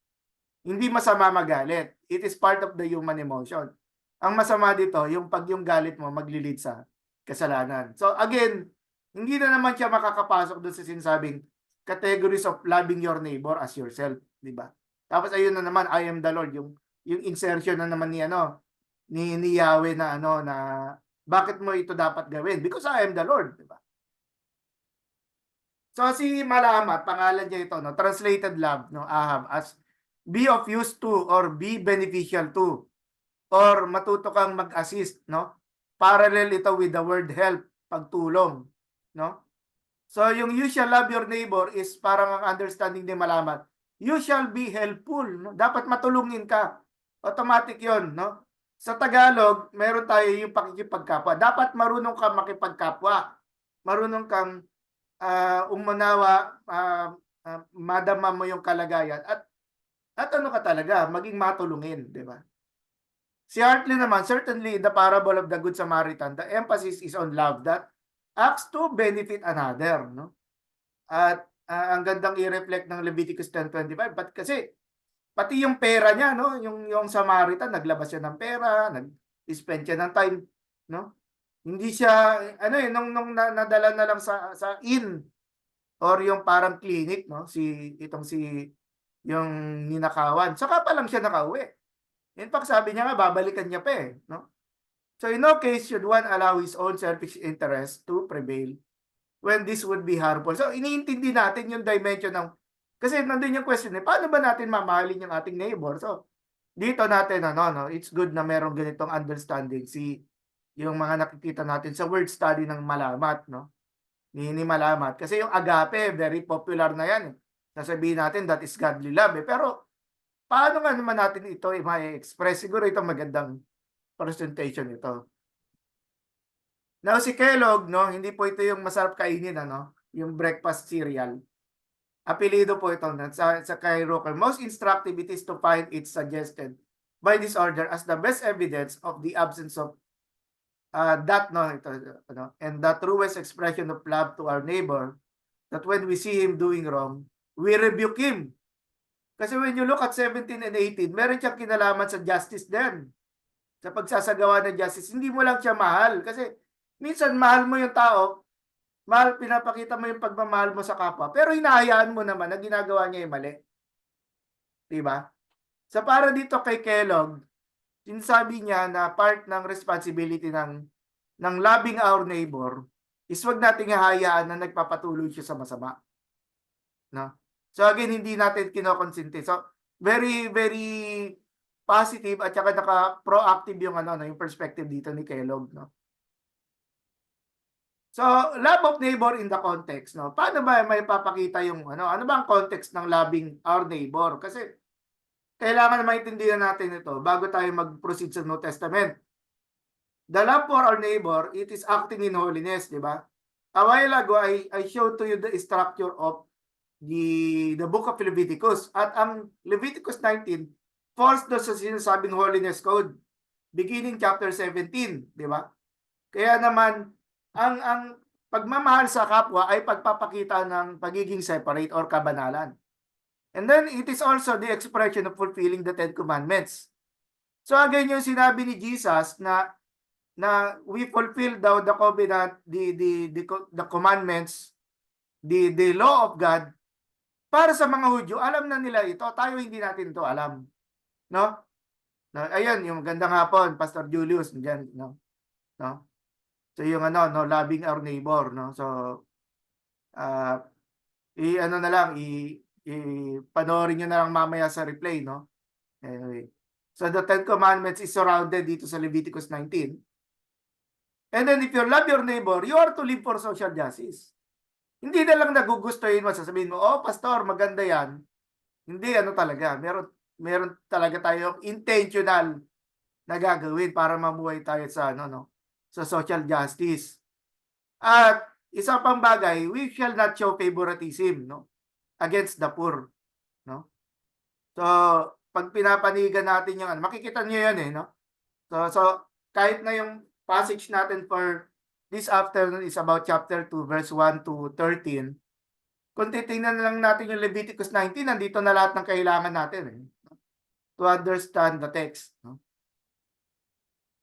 S1: Hindi masama magalit. It is part of the human emotion. Ang masama dito, yung galit mo maglilid sa kasalanan. So again, hindi na naman siya makakapasok doon sa sinasabing categories of loving your neighbor as yourself, di ba? Tapos ayun na naman, I am the Lord, yung insertion na naman ni ni Yahweh na na bakit mo ito dapat gawin? Because I am the Lord, di ba? So si Malamat, pangalan niya ito, translated love, Ahab, as be of use to or be beneficial to or matuto kang mag-assist, Parallel ito with the word help, pagtulong, So yung you shall love your neighbor is parang ang understanding ni Malamat. You shall be helpful, Dapat matulungin ka. Automatic 'yon, Sa Tagalog, meron tayo yung pakikipagkapwa. Dapat marunong kang makipagkapwa. Marunong kang umunawa, madama mo yung kalagayan at ka talaga, maging matulungin, di ba? Si Hartley naman, certainly in the parable of the Good Samaritan, the emphasis is on love that acts to benefit another, At ang gandang i-reflect ng Leviticus 10:25, but kasi pati yung pera niya, yung Samaritan, naglabas siya ng pera, nag-spend siya ng time, Hindi siya, nung nadala na lang sa inn or yung parang clinic, yung ninakawan. Saka pa lang siya nakauwi. In fact, sabi niya nga, babalikan niya pa eh, So in no case should one allow his own selfish interest to prevail when this would be harmful. So iniintindi natin yung dimension ng, kasi nandun yung question paano ba natin mamahalin yung ating neighbor? So dito natin, it's good na merong ganitong understanding yung mga nakikita natin sa word study ng Malamat, ni Malamat. Kasi yung agape, very popular na yan. Sasabihin natin that is godly love. Pero paano nga naman natin ito ma-express? Siguro ito magandang presentation ito. Now si Kellogg, hindi po ito yung masarap kainin, yung breakfast cereal. Apelido po ito sa kay Rooker. Most instructive it is to find it suggested by this order as the best evidence of the absence of and the truest expression of love to our neighbor, that when we see him doing wrong, we rebuke him. Kasi when you look at 17 and 18, meron siyang kinalaman sa justice din. Sa pagsasagawa ng justice, hindi mo lang siya mahal. Kasi minsan mahal mo yung tao, pinapakita mo yung pagmamahal mo sa kapwa, pero hinahayaan mo naman na ginagawa niya yung mali. Diba? Sa para dito kay Kellogg, sinasabi niya na part ng responsibility ng loving our neighbor is wag nating hahayaan na nagpapatuloy siya sa masama. So again, hindi natin kinokonsente. So very, very positive at saka naka-proactive yung yung perspective dito ni Kellogg, So, love of neighbor in the context, Paano ba may papakita yung ano ba ang context ng loving our neighbor? Kasi kailangan maintindihan natin ito bago tayo mag-proceed sa New Testament. The love for our neighbor, it is acting in holiness, di ba? A while ago, I showed to you the structure of the book of Leviticus. At ang Leviticus 19 falls doon sa sinasabing holiness code, beginning chapter 17, di ba? Kaya naman, ang pagmamahal sa kapwa ay pagpapakita ng pagiging separate or kabanalan. And then it is also the expression of fulfilling the Ten Commandments. So again, yung sinabi ni Jesus na we fulfill daw the covenant, the commandments the law of God, para sa mga Hudyo, alam na nila ito. Tayo hindi natin ito alam. No? Ayan, yung magandang hapon, Pastor Julius, diyan, no? No? So yung loving our neighbor, no? So ano na lang, panoorin nyo na lang mamaya sa replay, no? Anyway. So the Ten Commandments is surrounded dito sa Leviticus 19. And then if you love your neighbor, you are to live for social justice. Hindi na lang nagugustuhin mo, sasabihin mo, oh, pastor, maganda yan. Hindi, talaga. Meron talaga tayong intentional na gagawin para mamuhay tayo sa, sa social justice. At isa pang bagay, we shall not show favoritism, no, against the poor, no. So, pag pinapanigan natin yung makikita niyo yan no. So kahit na yung passage natin for this afternoon is about chapter 2 verse 1 to 13. Kung titingnan lang natin yung Leviticus 19, nandito na lahat ng kailangan natin to understand the text, no.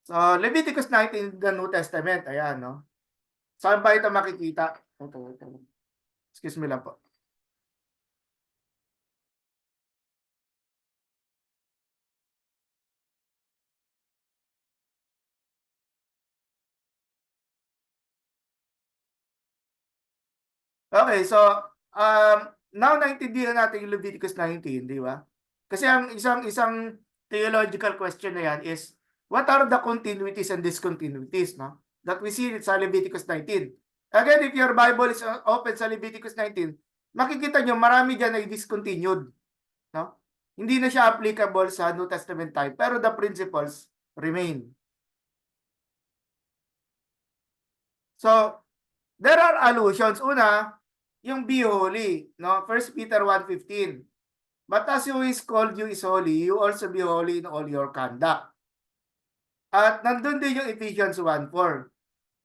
S1: So Leviticus 19 the New Testament, ayan, no. Saan ba ito makikita? Ito. Excuse me lang po. Okay, so now naintindihan natin yung Leviticus 19, di ba? Kasi ang isang theological question na yan is, what are the continuities and discontinuities, no? That we see sa Leviticus 19. Again, if your Bible is open sa Leviticus 19, makikita nyo marami dyan ay discontinued, no? Hindi na siya applicable sa New Testament time, pero the principles remain. So, there are allusions. Una, yung be holy, no? 1 Peter 1:15. But as who is called you is holy, you also be holy in all your conduct. At nandun din yung Ephesians 1:4.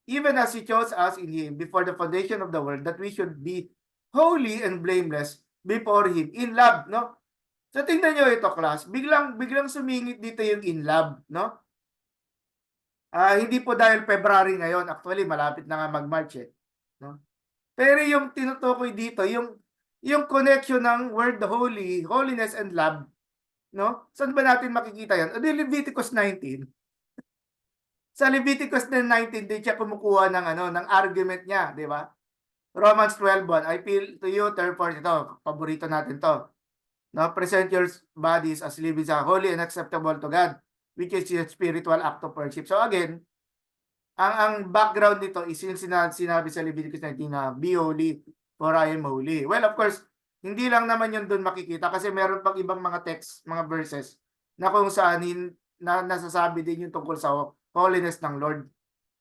S1: Even as He chose us in Him before the foundation of the world, that we should be holy and blameless before Him in love, no? So tingnan nyo ito, class. Biglang sumingit dito yung in love, no? Hindi po dahil February ngayon, actually malapit na nga mag-March no? Pero yung tinutukoy dito, yung connection ng word holy, holiness and love, no? Saan ba natin makikita yan? Leviticus 19. Sa Leviticus 19 din siya kumukuha ng argument niya, di ba? Romans 12:1, I appeal to you, therefore, ito, paborito natin to. No, present your bodies as living holy and acceptable to God, which is your spiritual act of worship. So again, ang background nito is yung sinabi sa Leviticus 19 na be holy for I am holy. Well, of course, hindi lang naman yun doon makikita kasi meron pang ibang mga text, mga verses na kung saan nasasabi din yung tungkol sa holiness ng Lord.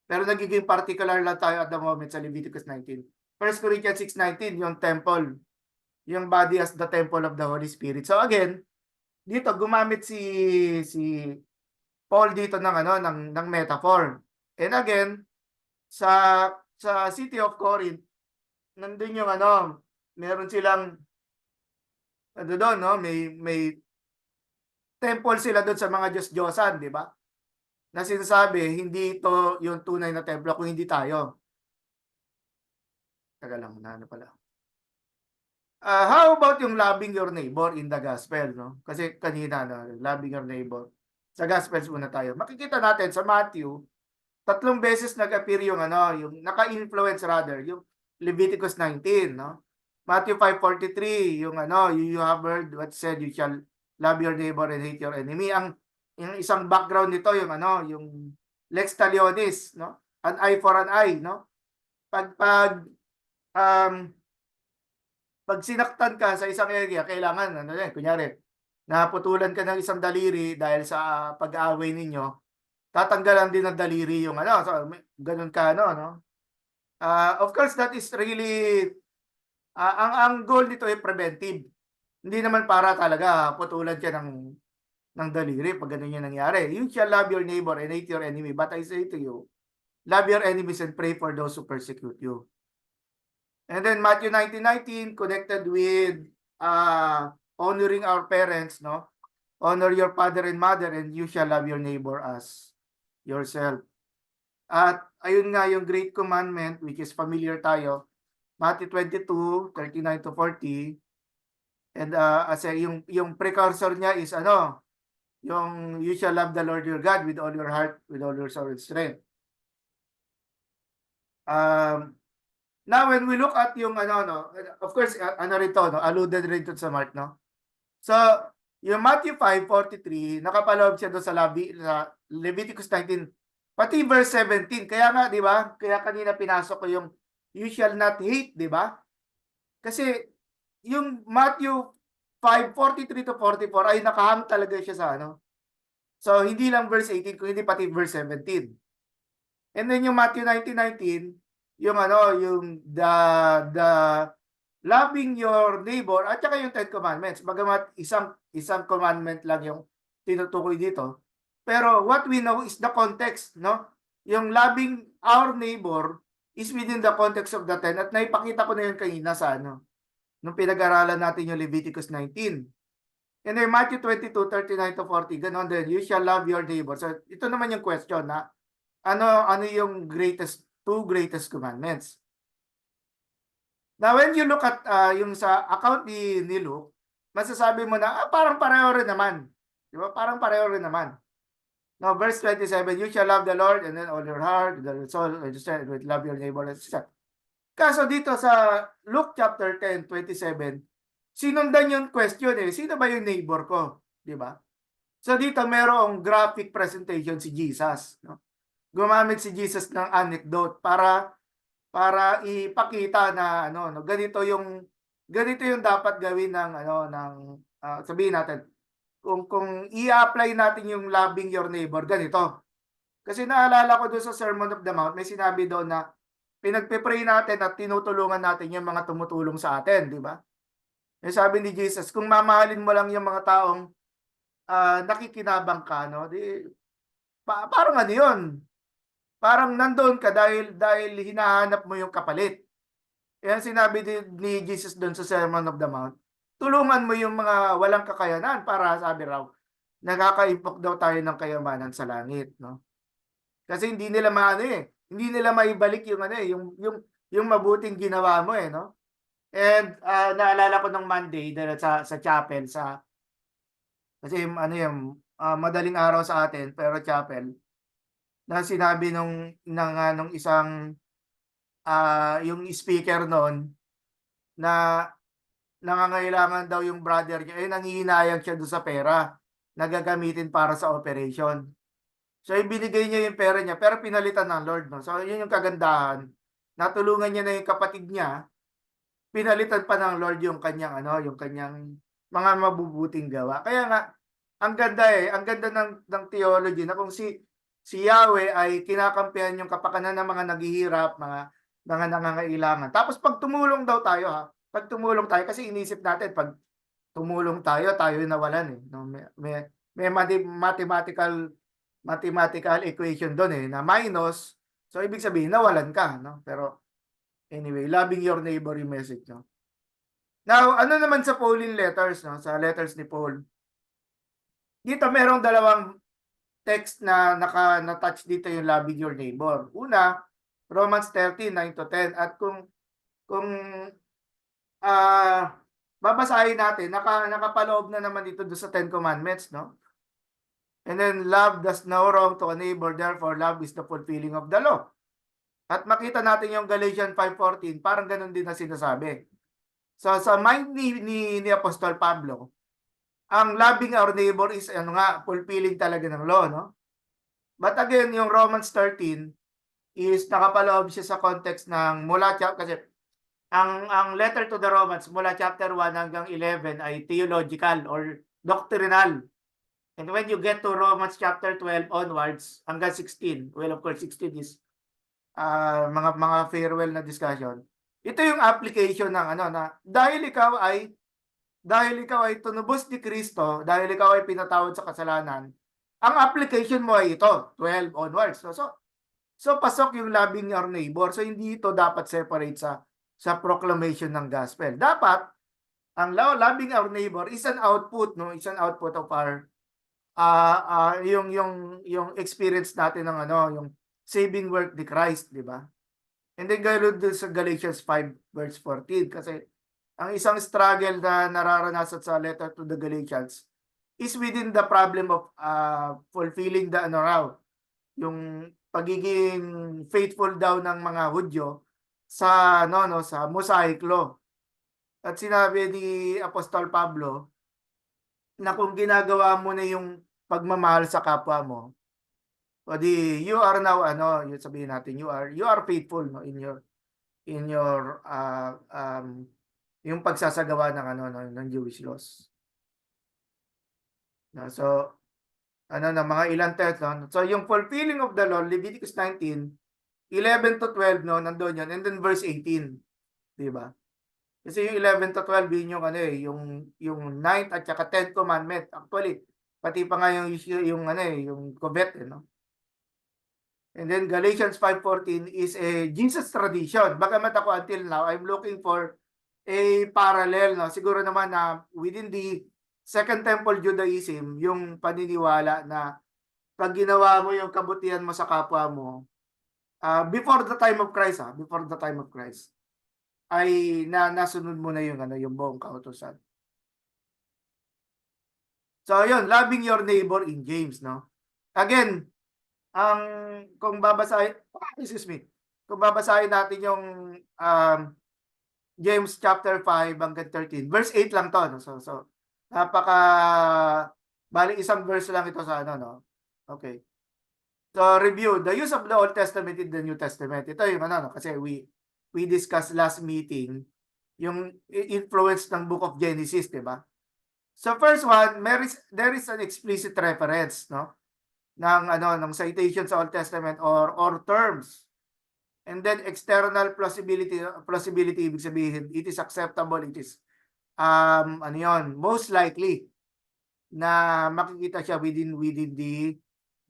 S1: Pero nagiging particular lang tayo at the moment sa Leviticus 19. 1 Corinthians 6:19, yung temple, yung body as the temple of the Holy Spirit. So again, dito gumamit si Paul dito ng metaphor. And again, sa city of Corinth, nandun yung meron silang doon, no, may temple sila doon sa mga Diyos-Diyosan, di ba? Na sinasabi, hindi ito yung tunay na templo kung hindi tayo. Taga lang, pala. How about yung loving your neighbor in the gospel, no? Kasi kanina, loving your neighbor. Sa gospels muna tayo. Makikita natin sa Matthew, 3 beses nag-appear yung yung naka-influence rather, yung Leviticus 19, no? Matthew 5:43, yung you have heard what said, you shall love your neighbor and hate your enemy. Yung isang background nito, yung lex talionis, no? An eye for an eye, no? Pag sinaktan ka sa isang area, kailangan, kunyari, naputulan ka ng isang daliri dahil sa pag-aaway ninyo, tatanggalan din ng daliri yung so, ganun ka, no? Of course, that is really, ang goal nito ay preventive. Hindi naman para talaga putulan ka ng daliri pag ganun yung nangyari. You shall love your neighbor and hate your enemy. But I say to you, love your enemies and pray for those who persecute you. And then Matthew 19:19 connected with honoring our parents, no? Honor your father and mother and you shall love your neighbor as yourself. At ayun nga yung great commandment which is familiar tayo Matthew 22, 39 to 40. And as yung precursor niya is ano, yung you shall love the Lord your God with all your heart, with all your soul and strength. Now when we look at yung ano no, of course ano rito no, alluded rin to sa Mark no. So yung Matthew 5:43 nakapaloob siya doon sa Leviticus 19 pati verse 17. Kaya nga 'di ba? Kaya kanina pinasok ko yung you shall not hate, 'di ba? Kasi yung Matthew 5:43 to 44 ay nakahang talaga siya sa ano. So hindi lang verse 18 kundi pati verse 17. And then yung Matthew 19:19 yung ano, yung the loving your neighbor at saka yung 10 commandments. Bagamat isang commandment lang yung tinutukoy dito. Pero what we know is the context, no? Yung loving our neighbor is within the context of the 10 at naipakita ko na yun kanina sa ano, nung pinag-aralan natin yung Leviticus 19. And then Matthew 22:39 to 40, ganon din, you shall love your neighbor. So ito naman yung question na ano yung two greatest commandments. Now when you look at yung sa account ni Luke, masasabi mo na parang pareho rin naman. Di ba? Parang pareho rin naman. Now verse 27, you shall love the Lord and then all your heart, with all your soul, and with love your neighbor, etc. Kaso dito sa Luke chapter 10:27, sinundan yung question sino ba yung neighbor ko? Di ba? So dito merong graphic presentation si Jesus. No? Gumamit si Jesus ng anecdote para ipakita na ano no, ganito yung dapat gawin ng ano ng sabihin natin kung i-apply natin yung loving your neighbor ganito. Kasi naalala ko doon sa Sermon of the Mount may sinabi doon na pinagpe-pray natin at tinutulungan natin yung mga tumutulong sa atin, di ba? May sabi ni Jesus, kung mamahalin mo lang yung mga taong nakikinabang ka, no? Di parang ano 'yun? Parang nandoon ka dahil hinahanap mo yung kapalit. Yan sinabi ni Jesus doon sa Sermon of the Mount. Tulungan mo yung mga walang kakayanan para sabi raw, nakakaimpok daw tayo ng kayamanan sa langit, no? Kasi hindi nila hindi nila maibalik yung yung mabuting ginawa mo no? And naalala ko ng Monday dahil sa chapel kasi ano yung madaling araw sa atin pero chapel na sinabi nung isang yung speaker noon na nangangailangan daw yung brother niya nanghihinayang siya doon sa pera na gagamitin para sa operation. So ibinigay niya yung pera niya pero pinalitan ng Lord no. So yun yung kagandahan. Natulungan niya na yung kapatid niya, pinalitan pa ng Lord yung kanyang yung kanyang mga mabubuting gawa. Kaya nga ang ganda ng theology na kung si Yahweh ay kinakampihan yung kapakanan ng mga naghihirap, mga nangangailangan. Tapos pag tumulong daw tayo pag tumulong tayo kasi inisip natin pag tumulong tayo yung nawalan no? May mathematical equation doon na minus. So ibig sabihin nawalan ka no. Pero anyway, loving your neighbor yung message no. Now, ano naman sa Pauline letters no, sa letters ni Paul. Dito merong dalawang text na na-touch dito yung loving your neighbor. Una, Romans 13:9 to 10 at kung babasahin natin, nakapaloob na naman dito sa 10 commandments, no? And then love does no wrong to a neighbor, therefore love is the fulfilling of the law. At makita natin yung Galatians 5:14, parang ganun din na sinasabi. So sa mind ni Apostol Pablo, ang loving our neighbor is fulfilling talaga ng law, no? But again, yung Romans 13 is nakapaloob siya sa context ng kasi ang letter to the Romans mula chapter 1 hanggang 11 ay theological or doctrinal. And when you get to Romans chapter 12 onwards hanggang 16, well of course 16 is mga farewell na discussion. Ito yung application ng na dahil ikaw ay tunubos ni Kristo, dahil ikaw ay pinatawad sa kasalanan, ang application mo ay ito, 12 onwards. So pasok yung loving your neighbor. So hindi ito dapat separate sa proclamation ng gospel. Dapat ang loving our neighbor is an output, no? Is an output of our yung experience natin ng yung saving work ni Christ, di ba? And then ganoon din sa Galatians 5 verse 14 kasi ang isang struggle na nararanasan sa letter to the Galatians is within the problem of fulfilling the ano raw, yung pagiging faithful daw ng mga Hudyo sa sa Mosaic law. At sinabi ni Apostol Pablo na kung ginagawa mo na yung pagmamahal sa kapwa mo, o di you are now yung sabihin natin you are faithful no in your yung pagsasagawa ng ng Jewish laws. No, so na mga ilang text no. So yung fulfilling of the law, Leviticus 19, 11 to 12 no, nandoon yun. And then verse 18, di ba? Kasi yung 11 to 12 yun yung yung 9th at saka 10th commandment. Actually, pati pa nga yung covet no. And then Galatians 5:14 is a Jesus tradition. Bagamat ako until now, I'm looking for a parallel no. Siguro naman na within the Second Temple Judaism, yung paniniwala na pag ginawa mo yung kabutihan mo sa kapwa mo, before the time of Christ, before the time of Christ, ay nasunod mo na yung buong kautusan. So yun, loving your neighbor in James, no? Again, kung babasahin, kung babasahin natin yung James chapter 5 hanggang 13, verse 8 lang to, no? So bali isang verse lang ito sa no? Okay. So review, the use of the Old Testament in the New Testament. Ito yung no? Kasi we discussed last meeting yung influence ng Book of Genesis, di ba? So first one, there is an explicit reference, no? ng citation sa Old Testament or terms. And then external plausibility ibig sabihin it is acceptable, it is most likely na makikita siya within the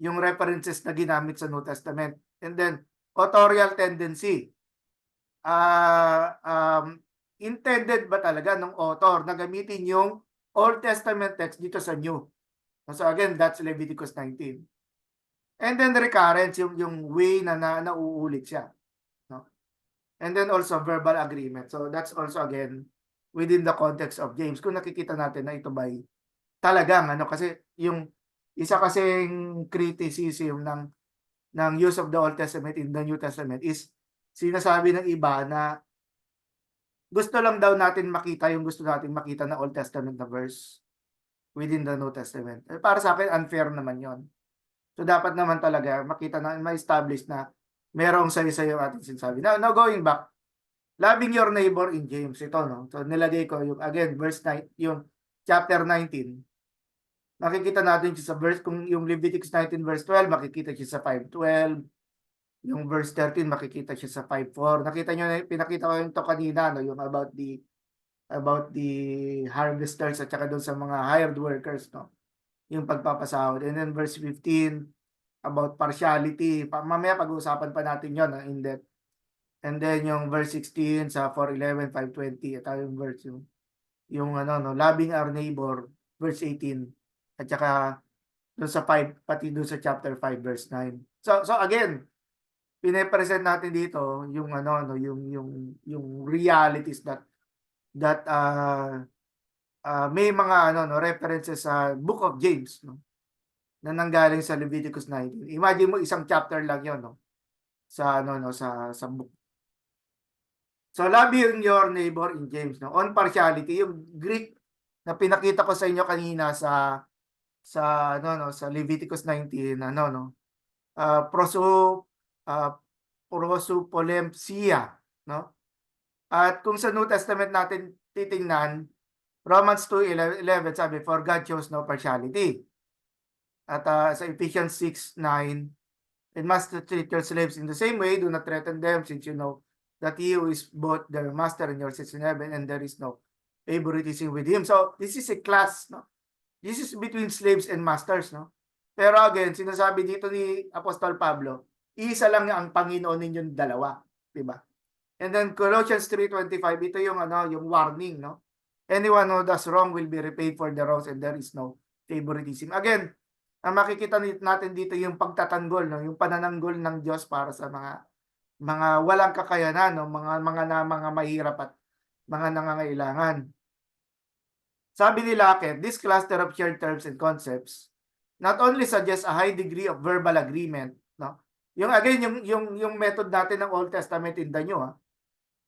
S1: yung references na ginamit sa New Testament. And then authorial tendency. Intended ba talaga ng author na gamitin yung Old Testament text dito sa New? So again, that's Leviticus 19. And then the recurrence, yung way na nauulit siya. No? And then also verbal agreement. So that's also again within the context of James. Kung nakikita natin na ito ba'y talagang kasi yung isa kasing criticism ng use of the Old Testament in the New Testament is sinasabi ng iba na gusto lang daw natin makita yung gusto natin makita na Old Testament na verse within the New Testament. Para sa akin, unfair naman yon. So dapat naman talaga makita na ma-establish na merong sayo-sayo ating sinasabi. Now going back, loving your neighbor in James, ito no. So nilagay ko yung again verse 9, yung chapter 19. Makikita natin siya sa verse kung yung Leviticus 19 verse 12, makikita siya sa 5:12. Yung verse 13 makikita siya sa 5:4. Nakita niyo na pinakita ko yung to kanina no, yung about the harvesters at saka doon sa mga hired workers no. Yung pagpapasahod. And then verse 15 about partiality. Mamaya pag-uusapan pa natin 'yon in depth. And then yung verse 16 sa 4:11, 5:20 at yung verse yung loving our neighbor verse 18 at saka doon sa 5 pati doon sa chapter 5 verse 9. So again, pine-present natin dito yung yung realities that may mga references sa Book of James no na nanggaling sa Leviticus 19. Imagine mo isang chapter lang 'yon no sa sa book. So loving your neighbor in James no on partiality yung Greek na pinakita ko sa inyo kanina sa sa Leviticus 19 prosopolempsia no. At kung sa New Testament natin titingnan, Romans 2:11 sabi, for God shows no partiality. At sa Ephesians 6:9, and must treat your slaves in the same way, do not threaten them, since you know that he who is both their master and yours is in heaven, and there is no favoritism with him. So this is a class, no? This is between slaves and masters, no? Pero again, sinasabi dito ni Apostol Pablo, isa lang ang Panginoon ninyong dalawa, di ba? And then Colossians 3:25, ito yung yung warning, no? Anyone who does wrong will be repaid for the wrongs and there is no favoritism. Again, ang makikita natin dito yung pagtatanggol, no? Yung panananggol ng Diyos para sa mga mga walang kakayanan, no? Mga mahirap at mga nangangailangan. Sabi ni Lockett, this cluster of shared terms and concepts not only suggests a high degree of verbal agreement, no? Yung again, yung method natin ng Old Testament in the New,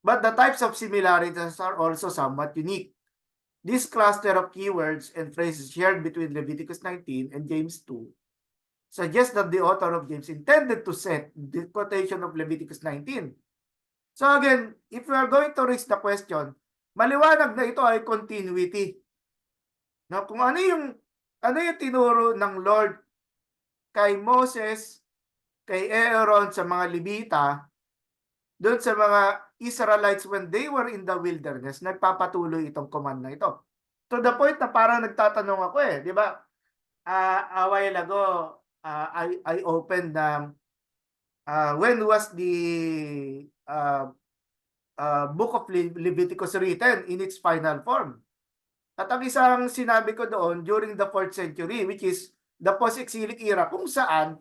S1: but the types of similarities are also somewhat unique. This cluster of keywords and phrases shared between Leviticus 19 and James 2 suggests that the author of James intended to set the quotation of Leviticus 19. So again, if we are going to raise the question, maliwanag na ito ay continuity. No, kung ano yung tinuro ng Lord kay Moses, kay Aaron sa mga Levita, doon sa mga Israelites when they were in the wilderness, nagpapatuloy itong command na ito. To the point na parang nagtatanong ako di ba? A while ago, I opened when was the book of Leviticus written in its final form? At ang isang sinabi ko doon, during the 4th century, which is the post-exilic era, kung saan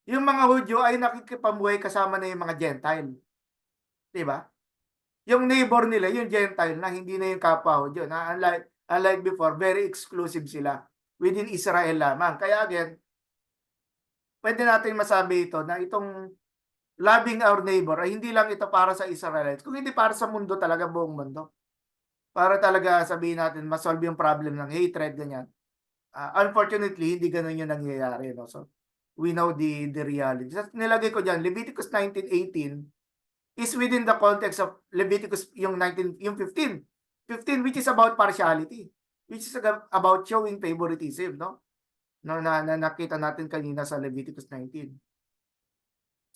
S1: yung mga Hudyo ay nakikipamuhay kasama na yung mga Gentile. Diba? Yung neighbor nila, yung Gentile na hindi na yung kapwa Hudyo. Na unlike before, very exclusive sila within Israel lamang. Kaya again, pwede natin masabi ito na itong loving our neighbor ay hindi lang ito para sa Israelites, kung hindi para sa mundo talaga, buong mundo. Para talaga sabihin natin, masolve yung problem ng hatred, ganyan. Unfortunately, hindi ganun yung nangyayari. No? So, we know the reality. So, nilagay ko dyan, Leviticus 19:18 is within the context of Leviticus yung 15. 15 which is about partiality, which is about showing favoritism, no? No, na nakita natin kanina sa Leviticus 19.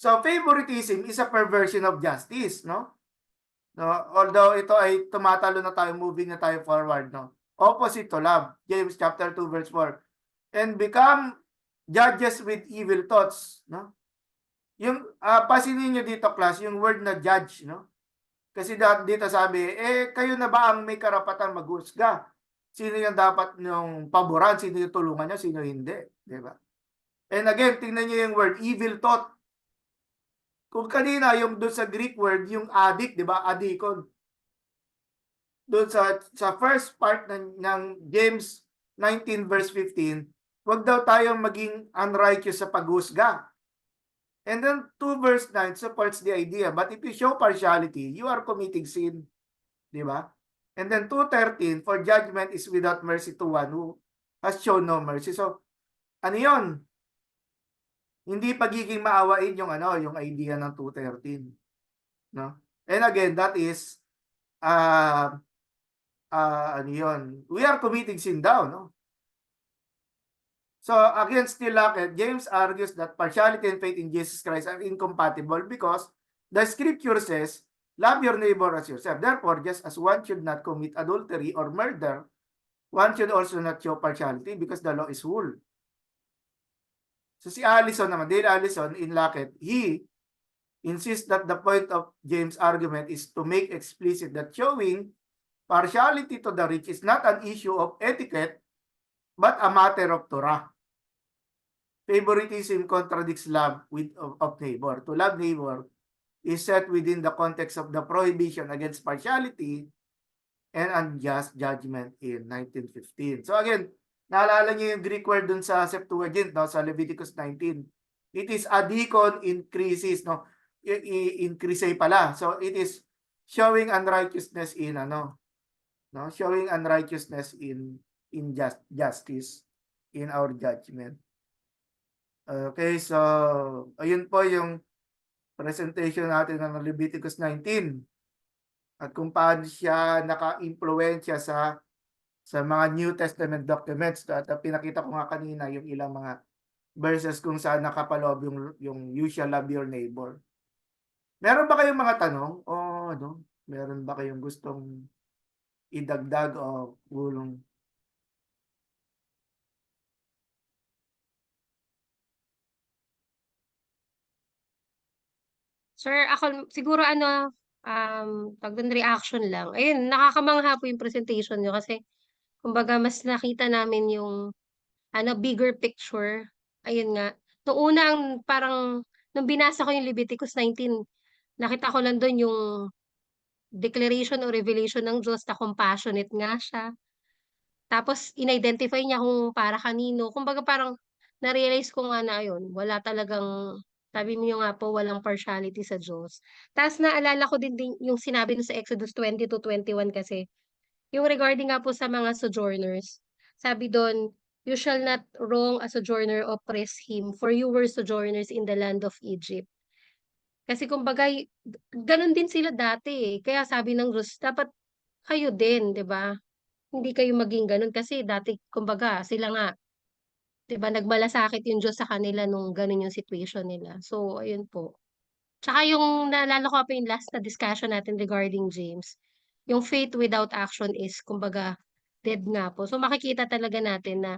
S1: So, favoritism is a perversion of justice, no? No, although ito ay tumatalo na tayo, moving na tayo forward, no? Opposite to love, James chapter 2 verse 4. And become judges with evil thoughts, no? Yung pasinin niyo dito class, yung word na judge, no? Kasi dito sabi, kayo na ba ang may karapatan maghusga? Sino yung dapat nyong paboran, sino yung tulungan niyo, sino hindi, di ba? And again, tingnan niyo yung word evil thought. Kung kanina yung doon sa Greek word, yung addict, di ba? Adikon. Doon sa first part ng James 19 verse 15, wag daw tayong maging unrighteous sa paghusga. And then 2 verse 9 supports the idea, but if you show partiality, you are committing sin. Di ba? And then 2:13, for judgment is without mercy to one who has shown no mercy. So, ano yun? Hindi pagiging maawain yung yung idea ng 2:13, no? And again, that is ano yun? We are committing sin daw, no? So against still Lockett, James argues that partiality and faith in Jesus Christ are incompatible because the scripture says, love your neighbor as yourself. Therefore, just as one should not commit adultery or murder, one should also not show partiality because the law is whole. So si Allison naman, Dale Allison in Lockett, he insists that the point of James' argument is to make explicit that showing partiality to the rich is not an issue of etiquette, but a matter of Torah. Favoritism contradicts love of neighbor. To love neighbor is set within the context of the prohibition against partiality and unjust judgment in 1915. So again, naalala niyo yung Greek word dun sa Septuagint, no, sa Leviticus 19. It is adikon increases, no? Increase pala. So it is showing unrighteousness in showing unrighteousness in justice in our judgment. Okay, so ayun po yung presentation natin ng Leviticus 19 at kung paano siya naka-impluwensya sa mga New Testament documents. At pinakita ko nga kanina yung ilang mga verses kung saan nakapaloob yung you shall love your neighbor. Meron ba kayong mga tanong o meron ba kayong gustong idagdag o gulong?
S2: Sir, ako siguro tawag doon, reaction lang. Ayun, nakakamangha po yung presentation niyo kasi kumbaga mas nakita namin yung bigger picture. Ayun nga. Nung una parang nung binasa ko yung Leviticus 19, nakita ko lang dun yung declaration o revelation ng Diyos na compassionate nga siya. Tapos in-identify niya kung para kanino. Kumbaga parang na-realize ko nga na ayun, wala talagang sabi niyo nga po walang partiality sa Diyos. Ta's naalala ko din yung sinabi dun sa Exodus 20-21 kasi, yung regarding nga po sa mga sojourners. Sabi dun, "You shall not wrong a sojourner, oppress him, for you were sojourners in the land of Egypt." Kasi kumbaga gano'n din sila dati, eh, kaya sabi ng Diyos dapat kayo din, 'di ba? Hindi kayo maging gano'n kasi dati kumbaga sila nga, 'di ba, nagmalasakit yung Diyos sa kanila nung gano'n yung situation nila. So, ayun po. Tsaka yung naalala ko pa yung last na discussion natin regarding James, yung faith without action is kumbaga dead nga po. So, makikita talaga natin na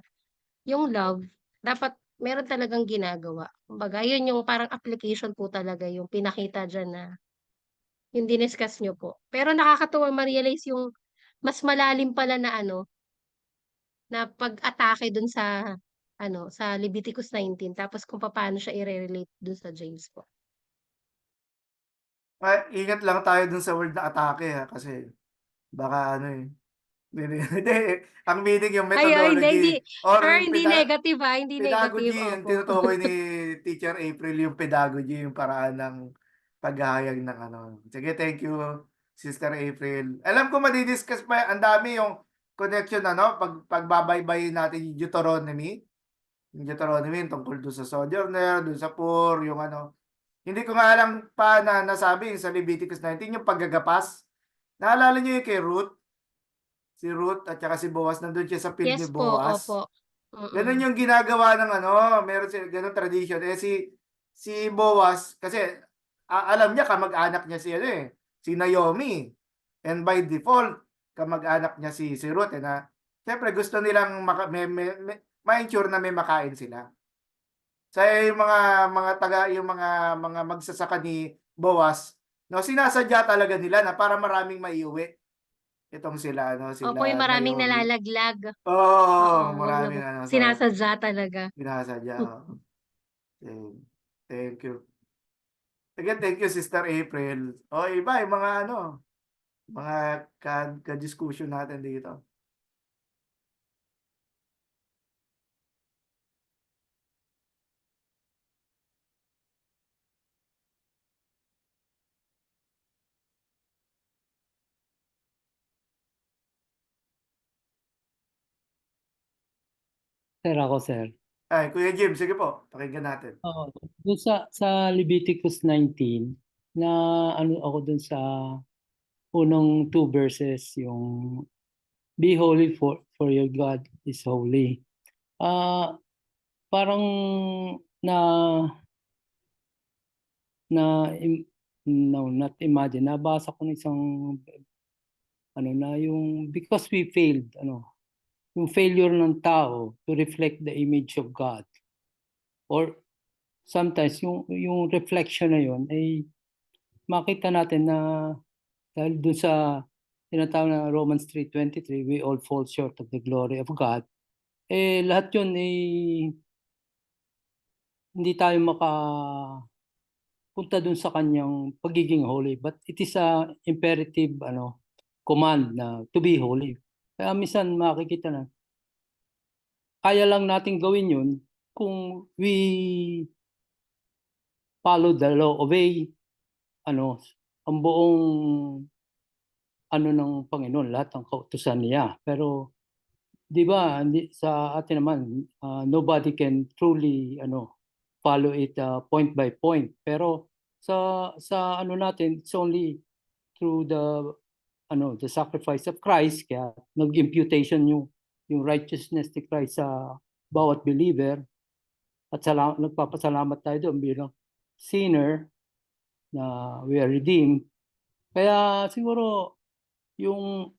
S2: yung love dapat meron talagang ginagawa. Kumbaga yun yung parang application po talaga yung pinakita diyan na yung diniscuss niyo po. Pero nakakatuwang ma-realize yung mas malalim pala na ano, na pag-atake dun sa ano, sa Leviticus 19 tapos kung papaano siya ire-relate dun sa James po.
S1: Ingat lang tayo dun sa word na atake ha, kasi baka ano eh. Hindi, ang meaning yung
S2: Ay, hindi.
S1: methodology or
S2: Sir,
S1: yung
S2: hindi negative, hindi negative,
S1: pedagogy, ang
S2: opo.
S1: tinutukoy ni Teacher April yung pedagogy, yung paraan ng paghahayag ng ano. Sige, thank you, Sister April. Alam ko madidiscuss pa, ang dami yung connection ano, pagbabaybayin natin yung Deuteronomy tungkol doon sa sojourner, doon sa poor, yung ano. Hindi ko nga alam pa na nasabi yung sa Leviticus 19, yung paggagapas. Naalala niyo yung kay Ruth? Si Ruth at saka si Boaz, nandun siya sa field ni
S2: Yes po,
S1: Boaz.
S2: opo.
S1: Ganun yung ginagawa ng ano, meron siya ganun tradition. Eh si Boaz kasi alam niya kamag-anak niya si ano eh, si Naomi. And by default, kamag-anak niya si Ruth eh na syempre gusto nilang ma-ensure na may makain sila. Sa yung mga taga yung mga magsasaka ni Boaz, no, sinasadya talaga nila na para maraming maiuwi. Itong sila ano,
S2: Opo, yung
S1: sila
S2: maraming
S1: Naomi.
S2: nalalaglag. Oo,
S1: Oo,
S2: wag na
S1: maraming ano, so
S2: sinasadya talaga.
S1: sinasadya, oo. Thank you. Again, thank you, Sister April. O iba, yung mga ano, mga ka-discussion natin dito.
S3: Sir, ako, sir.
S1: Ay, Kuya Jim, sige po, pakinggan natin.
S3: Oo. Doon sa Leviticus 19, na ano ako doon sa unang 2 verses, yung Be holy for your God is holy. Ah, parang na na no, not imagine. Nabasa ko ng isang ano na yung because we failed, yung failure ng tao to reflect the image of God, or sometimes yung reflection na yun ay makita natin na dahil dun sa tinatawag na Romans 3:23, we all fall short of the glory of God. Eh lahat yun hindi tayo makapunta dun sa kanyang pagiging holy, but it is a imperative command na to be holy. Kaya minsan makikita na kaya lang natin gawin yun kung we follow the law, obey ang buong ng Panginoon, lahat ng kautusan niya. Pero 'di ba, sa atin naman, nobody can truly follow it point by point. Pero sa natin, it's only through the sacrifice of Christ, kaya nag-imputation yung righteousness ni Christ sa bawat believer, at nagpapasalamat tayo doon bilang sinner na we are redeemed. Kaya siguro yung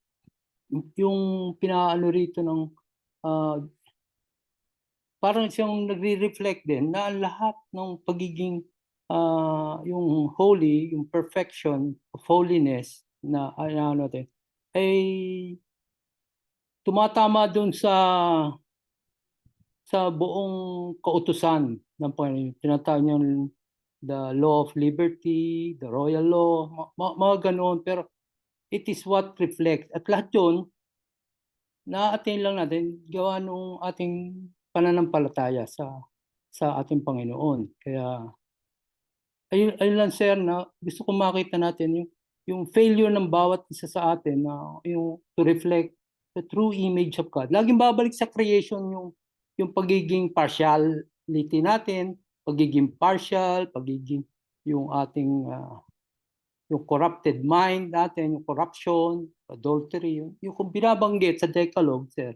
S3: pinaano rito ng parang siyang nagre-reflect din na ang lahat ng pagiging yung holy, yung perfection of holiness na natin ay tumatama doon sa buong kautusan ng Panginoon. Tinatawag niyang the law of liberty, the royal law, mga ganoon. Pero it is what reflects. At lahat yun, na-attain lang natin gawa nung ating pananampalataya sa ating Panginoon. Kaya ayun lang sir na gusto ko makita natin yung failure ng bawat isa sa atin na yung to reflect the true image of God. Laging babalik sa creation yung pagiging partiality natin, pagiging partial, pagiging yung ating yung corrupted mind natin, yung corruption, adultery, yung kung binabanggit sa Decalogue, sir.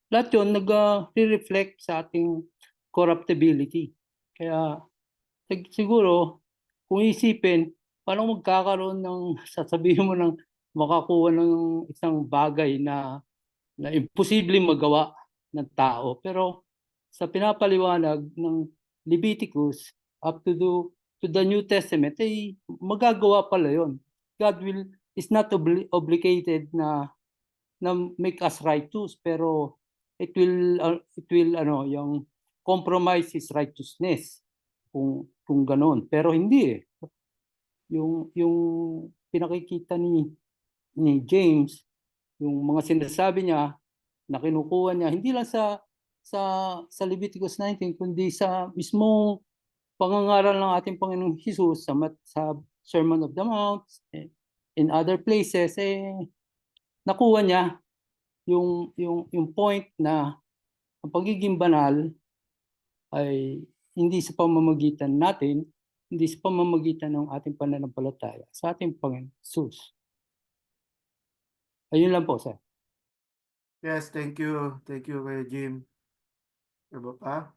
S3: Lahat yun nag-reflect sa ating corruptibility. Kaya siguro, kung isipin, paano magkakaroon ng, sasabihin mo ng makakuha ng isang bagay na imposible magawa ng tao. Pero sa pinapaliwanag ng Leviticus up to the New Testament, ay magagawa pala yon. God is not obligated na make us righteous, pero it will yung compromise his righteousness kung ganoon. Pero hindi eh. Yung pinakikita ni James, yung mga sinasabi niya na kinukuha niya hindi lang sa Leviticus 19 kundi sa mismong pangangaral ng ating Panginoong Hesus sa Sermon of the Mount, in other places, nakuha niya yung point na ang pagiging banal ay hindi sa pamamagitan natin, hindi sa pamamagitan ng ating pananampalataya sa ating Panginoong Hesus. Ayun lang po, sir.
S1: Yes, thank you. Thank you, Kuya Jim. Iba pa?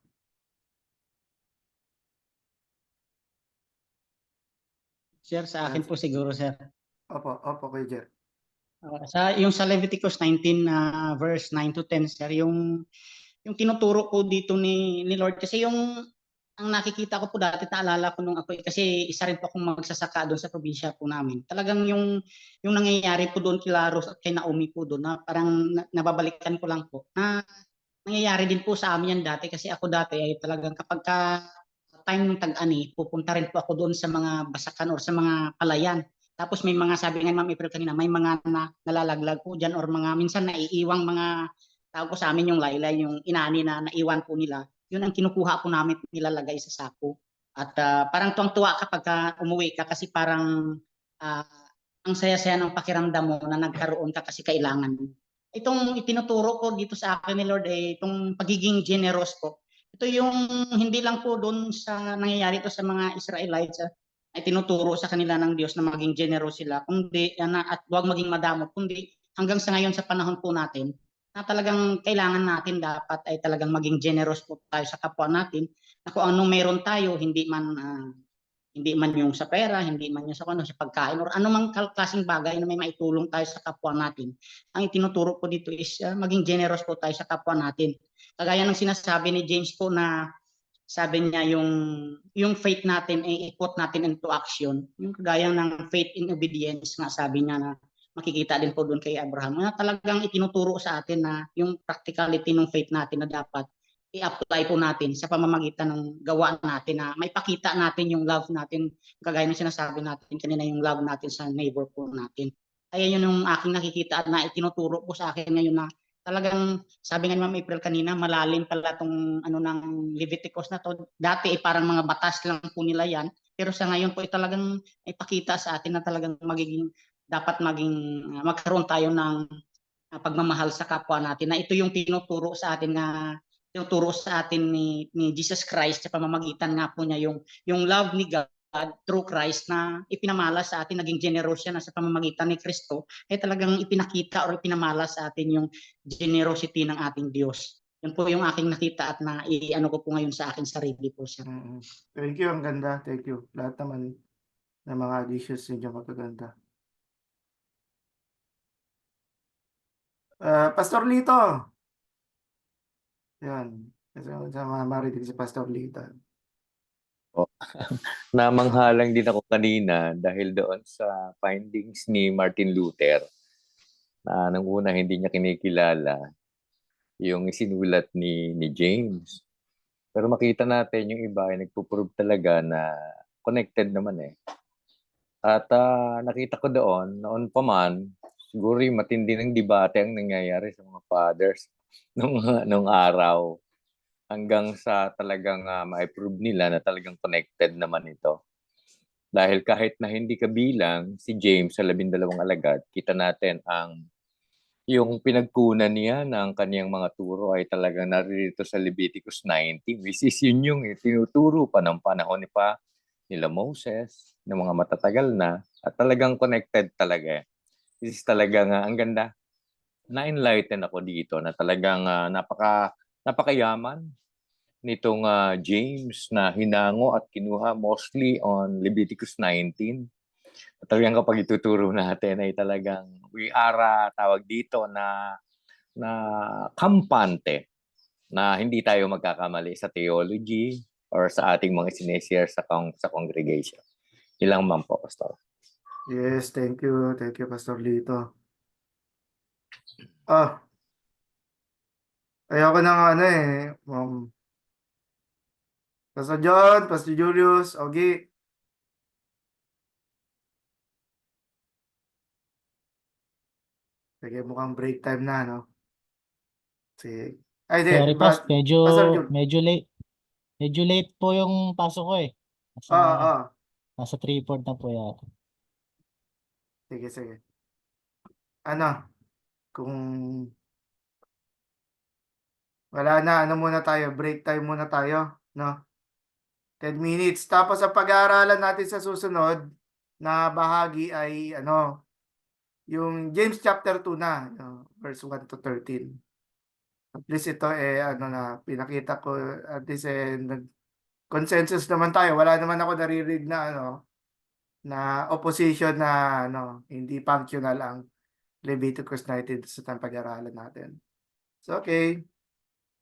S4: Sir, sa akin po siguro, sir.
S1: Opo, Kuya Jer.
S4: Yung sa Leviticus 19 verse 9 to 10, sir, yung tinuturo ko dito ni Lord kasi ang nakikita ko po dati, naalala ko nung ako, kasi isa rin po akong magsasaka doon sa probinsya po namin. Talagang yung nangyayari po doon kila Rose at kay Naomi po doon, na parang nababalikan ko lang po, na nangyayari din po sa amin yan dati, kasi ako dati ay talagang kapag time ng tag-ani, pupunta rin po ako doon sa mga basakan or sa mga palayan. Tapos may mga, sabi nga Ma'am April kanina, may mga nalalaglag po dyan or mga minsan naiiwang mga tawag ko sa amin yung laylay, yung inani na naiwan po nila. Yun ang kinukuha po namin, nilalagay sa sako. At parang tuwang-tuwa kapag umuwi ka kasi parang ang saya-saya ng pakiramdam mo na nagkaroon ka kasi kailangan mo. Itong itinuturo ko dito sa akin ni Lord itong pagiging generous po. Ito yung hindi lang po doon sa nangyayari to sa mga Israelites ay tinuturo sa kanila ng Diyos na maging generous sila, kundi at huwag maging madamot, kundi hanggang sa ngayon sa panahon po natin na talagang kailangan natin dapat ay talagang maging generous po tayo sa kapwa natin, na kung anong meron tayo, hindi man yung sa pera, hindi man yung sa pagkain or anumang klaseng bagay na may maitulong tayo sa kapwa natin. Ang itinuturo ko dito is maging generous po tayo sa kapwa natin. Kagaya ng sinasabi ni James po na sabi niya yung faith natin ay i-put natin into action. Yung kagaya ng faith in obedience nga sabi niya na makikita din po doon kay Abraham na talagang itinuturo sa atin na yung practicality ng faith natin na dapat i-apply po natin sa pamamagitan ng gawa natin na may pakita natin yung love natin, kagaya ng sinasabi natin kanina, yung love natin sa neighbor po natin. Kaya yun yung aking nakikita at na itinuturo po sa akin ngayon na talagang sabi nga ni Ma'am April kanina, malalim pala tong ng Leviticus na to. Dati parang mga batas lang po nila yan, pero sa ngayon po talagang ipakita sa atin na talagang dapat magkaroon tayo ng pagmamahal sa kapwa natin, na ito yung tinuturo sa atin ni Jesus Christ sa pamamagitan nga po niya yung love ni God through Christ na ipinamala sa atin, naging generous siya na sa pamamagitan ni Kristo, ay talagang ipinakita or ipinamala sa atin yung generosity ng ating Diyos. Yan po yung aking nakita at ko po ngayon sa aking sarili po, sir.
S1: Thank you, ang ganda. Thank you. Lahat naman ng mga additions ninyo magaganda. Pastor Lito. Yan. Kasi marinig si Pastor Lito.
S5: Namanghalang din ako kanina dahil doon sa findings ni Martin Luther na nung una hindi niya kinikilala yung isinulat ni James. Pero makita natin yung iba ay nagpo-prove talaga na connected naman eh. At nakita ko doon, noon pa man, siguro yung matindi ng debate ang nangyayari sa mga fathers nung araw hanggang sa talagang ma-approve nila na talagang connected naman ito. Dahil kahit na hindi kabilang si James sa 12 alagad, kita natin yung pinagkunan niya ng kaniyang mga turo ay talagang naririto sa Leviticus 19, which is yun yung tinuturo pa ng panahon nila Moses, ng mga matatagal na, at talagang connected talaga. This is talagang ang ganda. Na-enlighten ako dito na talagang napakayaman nitong James na hinango at kinuha mostly on Leviticus 19. At talagang kapag ituturo natin ay talagang we are tawag dito na kampante na hindi tayo magkakamali sa theology or sa ating mga sineshare sa congregation. Ilang man po, Pastor.
S1: Yes, thank you, Pastor Lito. Ayoko ng Pastor John, Pastor Julius, Ogie. Sige, mukhang break time na, no? Sige. Ay, di.
S6: Sorry boss,
S1: Pastor Jun.
S6: medyo late po yung pasok ko eh. Nasa 3:00 na po yata.
S1: Sige. Kung wala na, muna tayo, break time muna tayo, no? 10 minutes. Tapos ang pag-aaralan natin sa susunod na bahagi ay yung James chapter 2 na, verse 1 to 13. At least ito na pinakita ko, at least consensus naman tayo. Wala naman ako naririnig na na opposition na hindi functional ang Leviticus 19 sa pag-aaralan natin. So okay.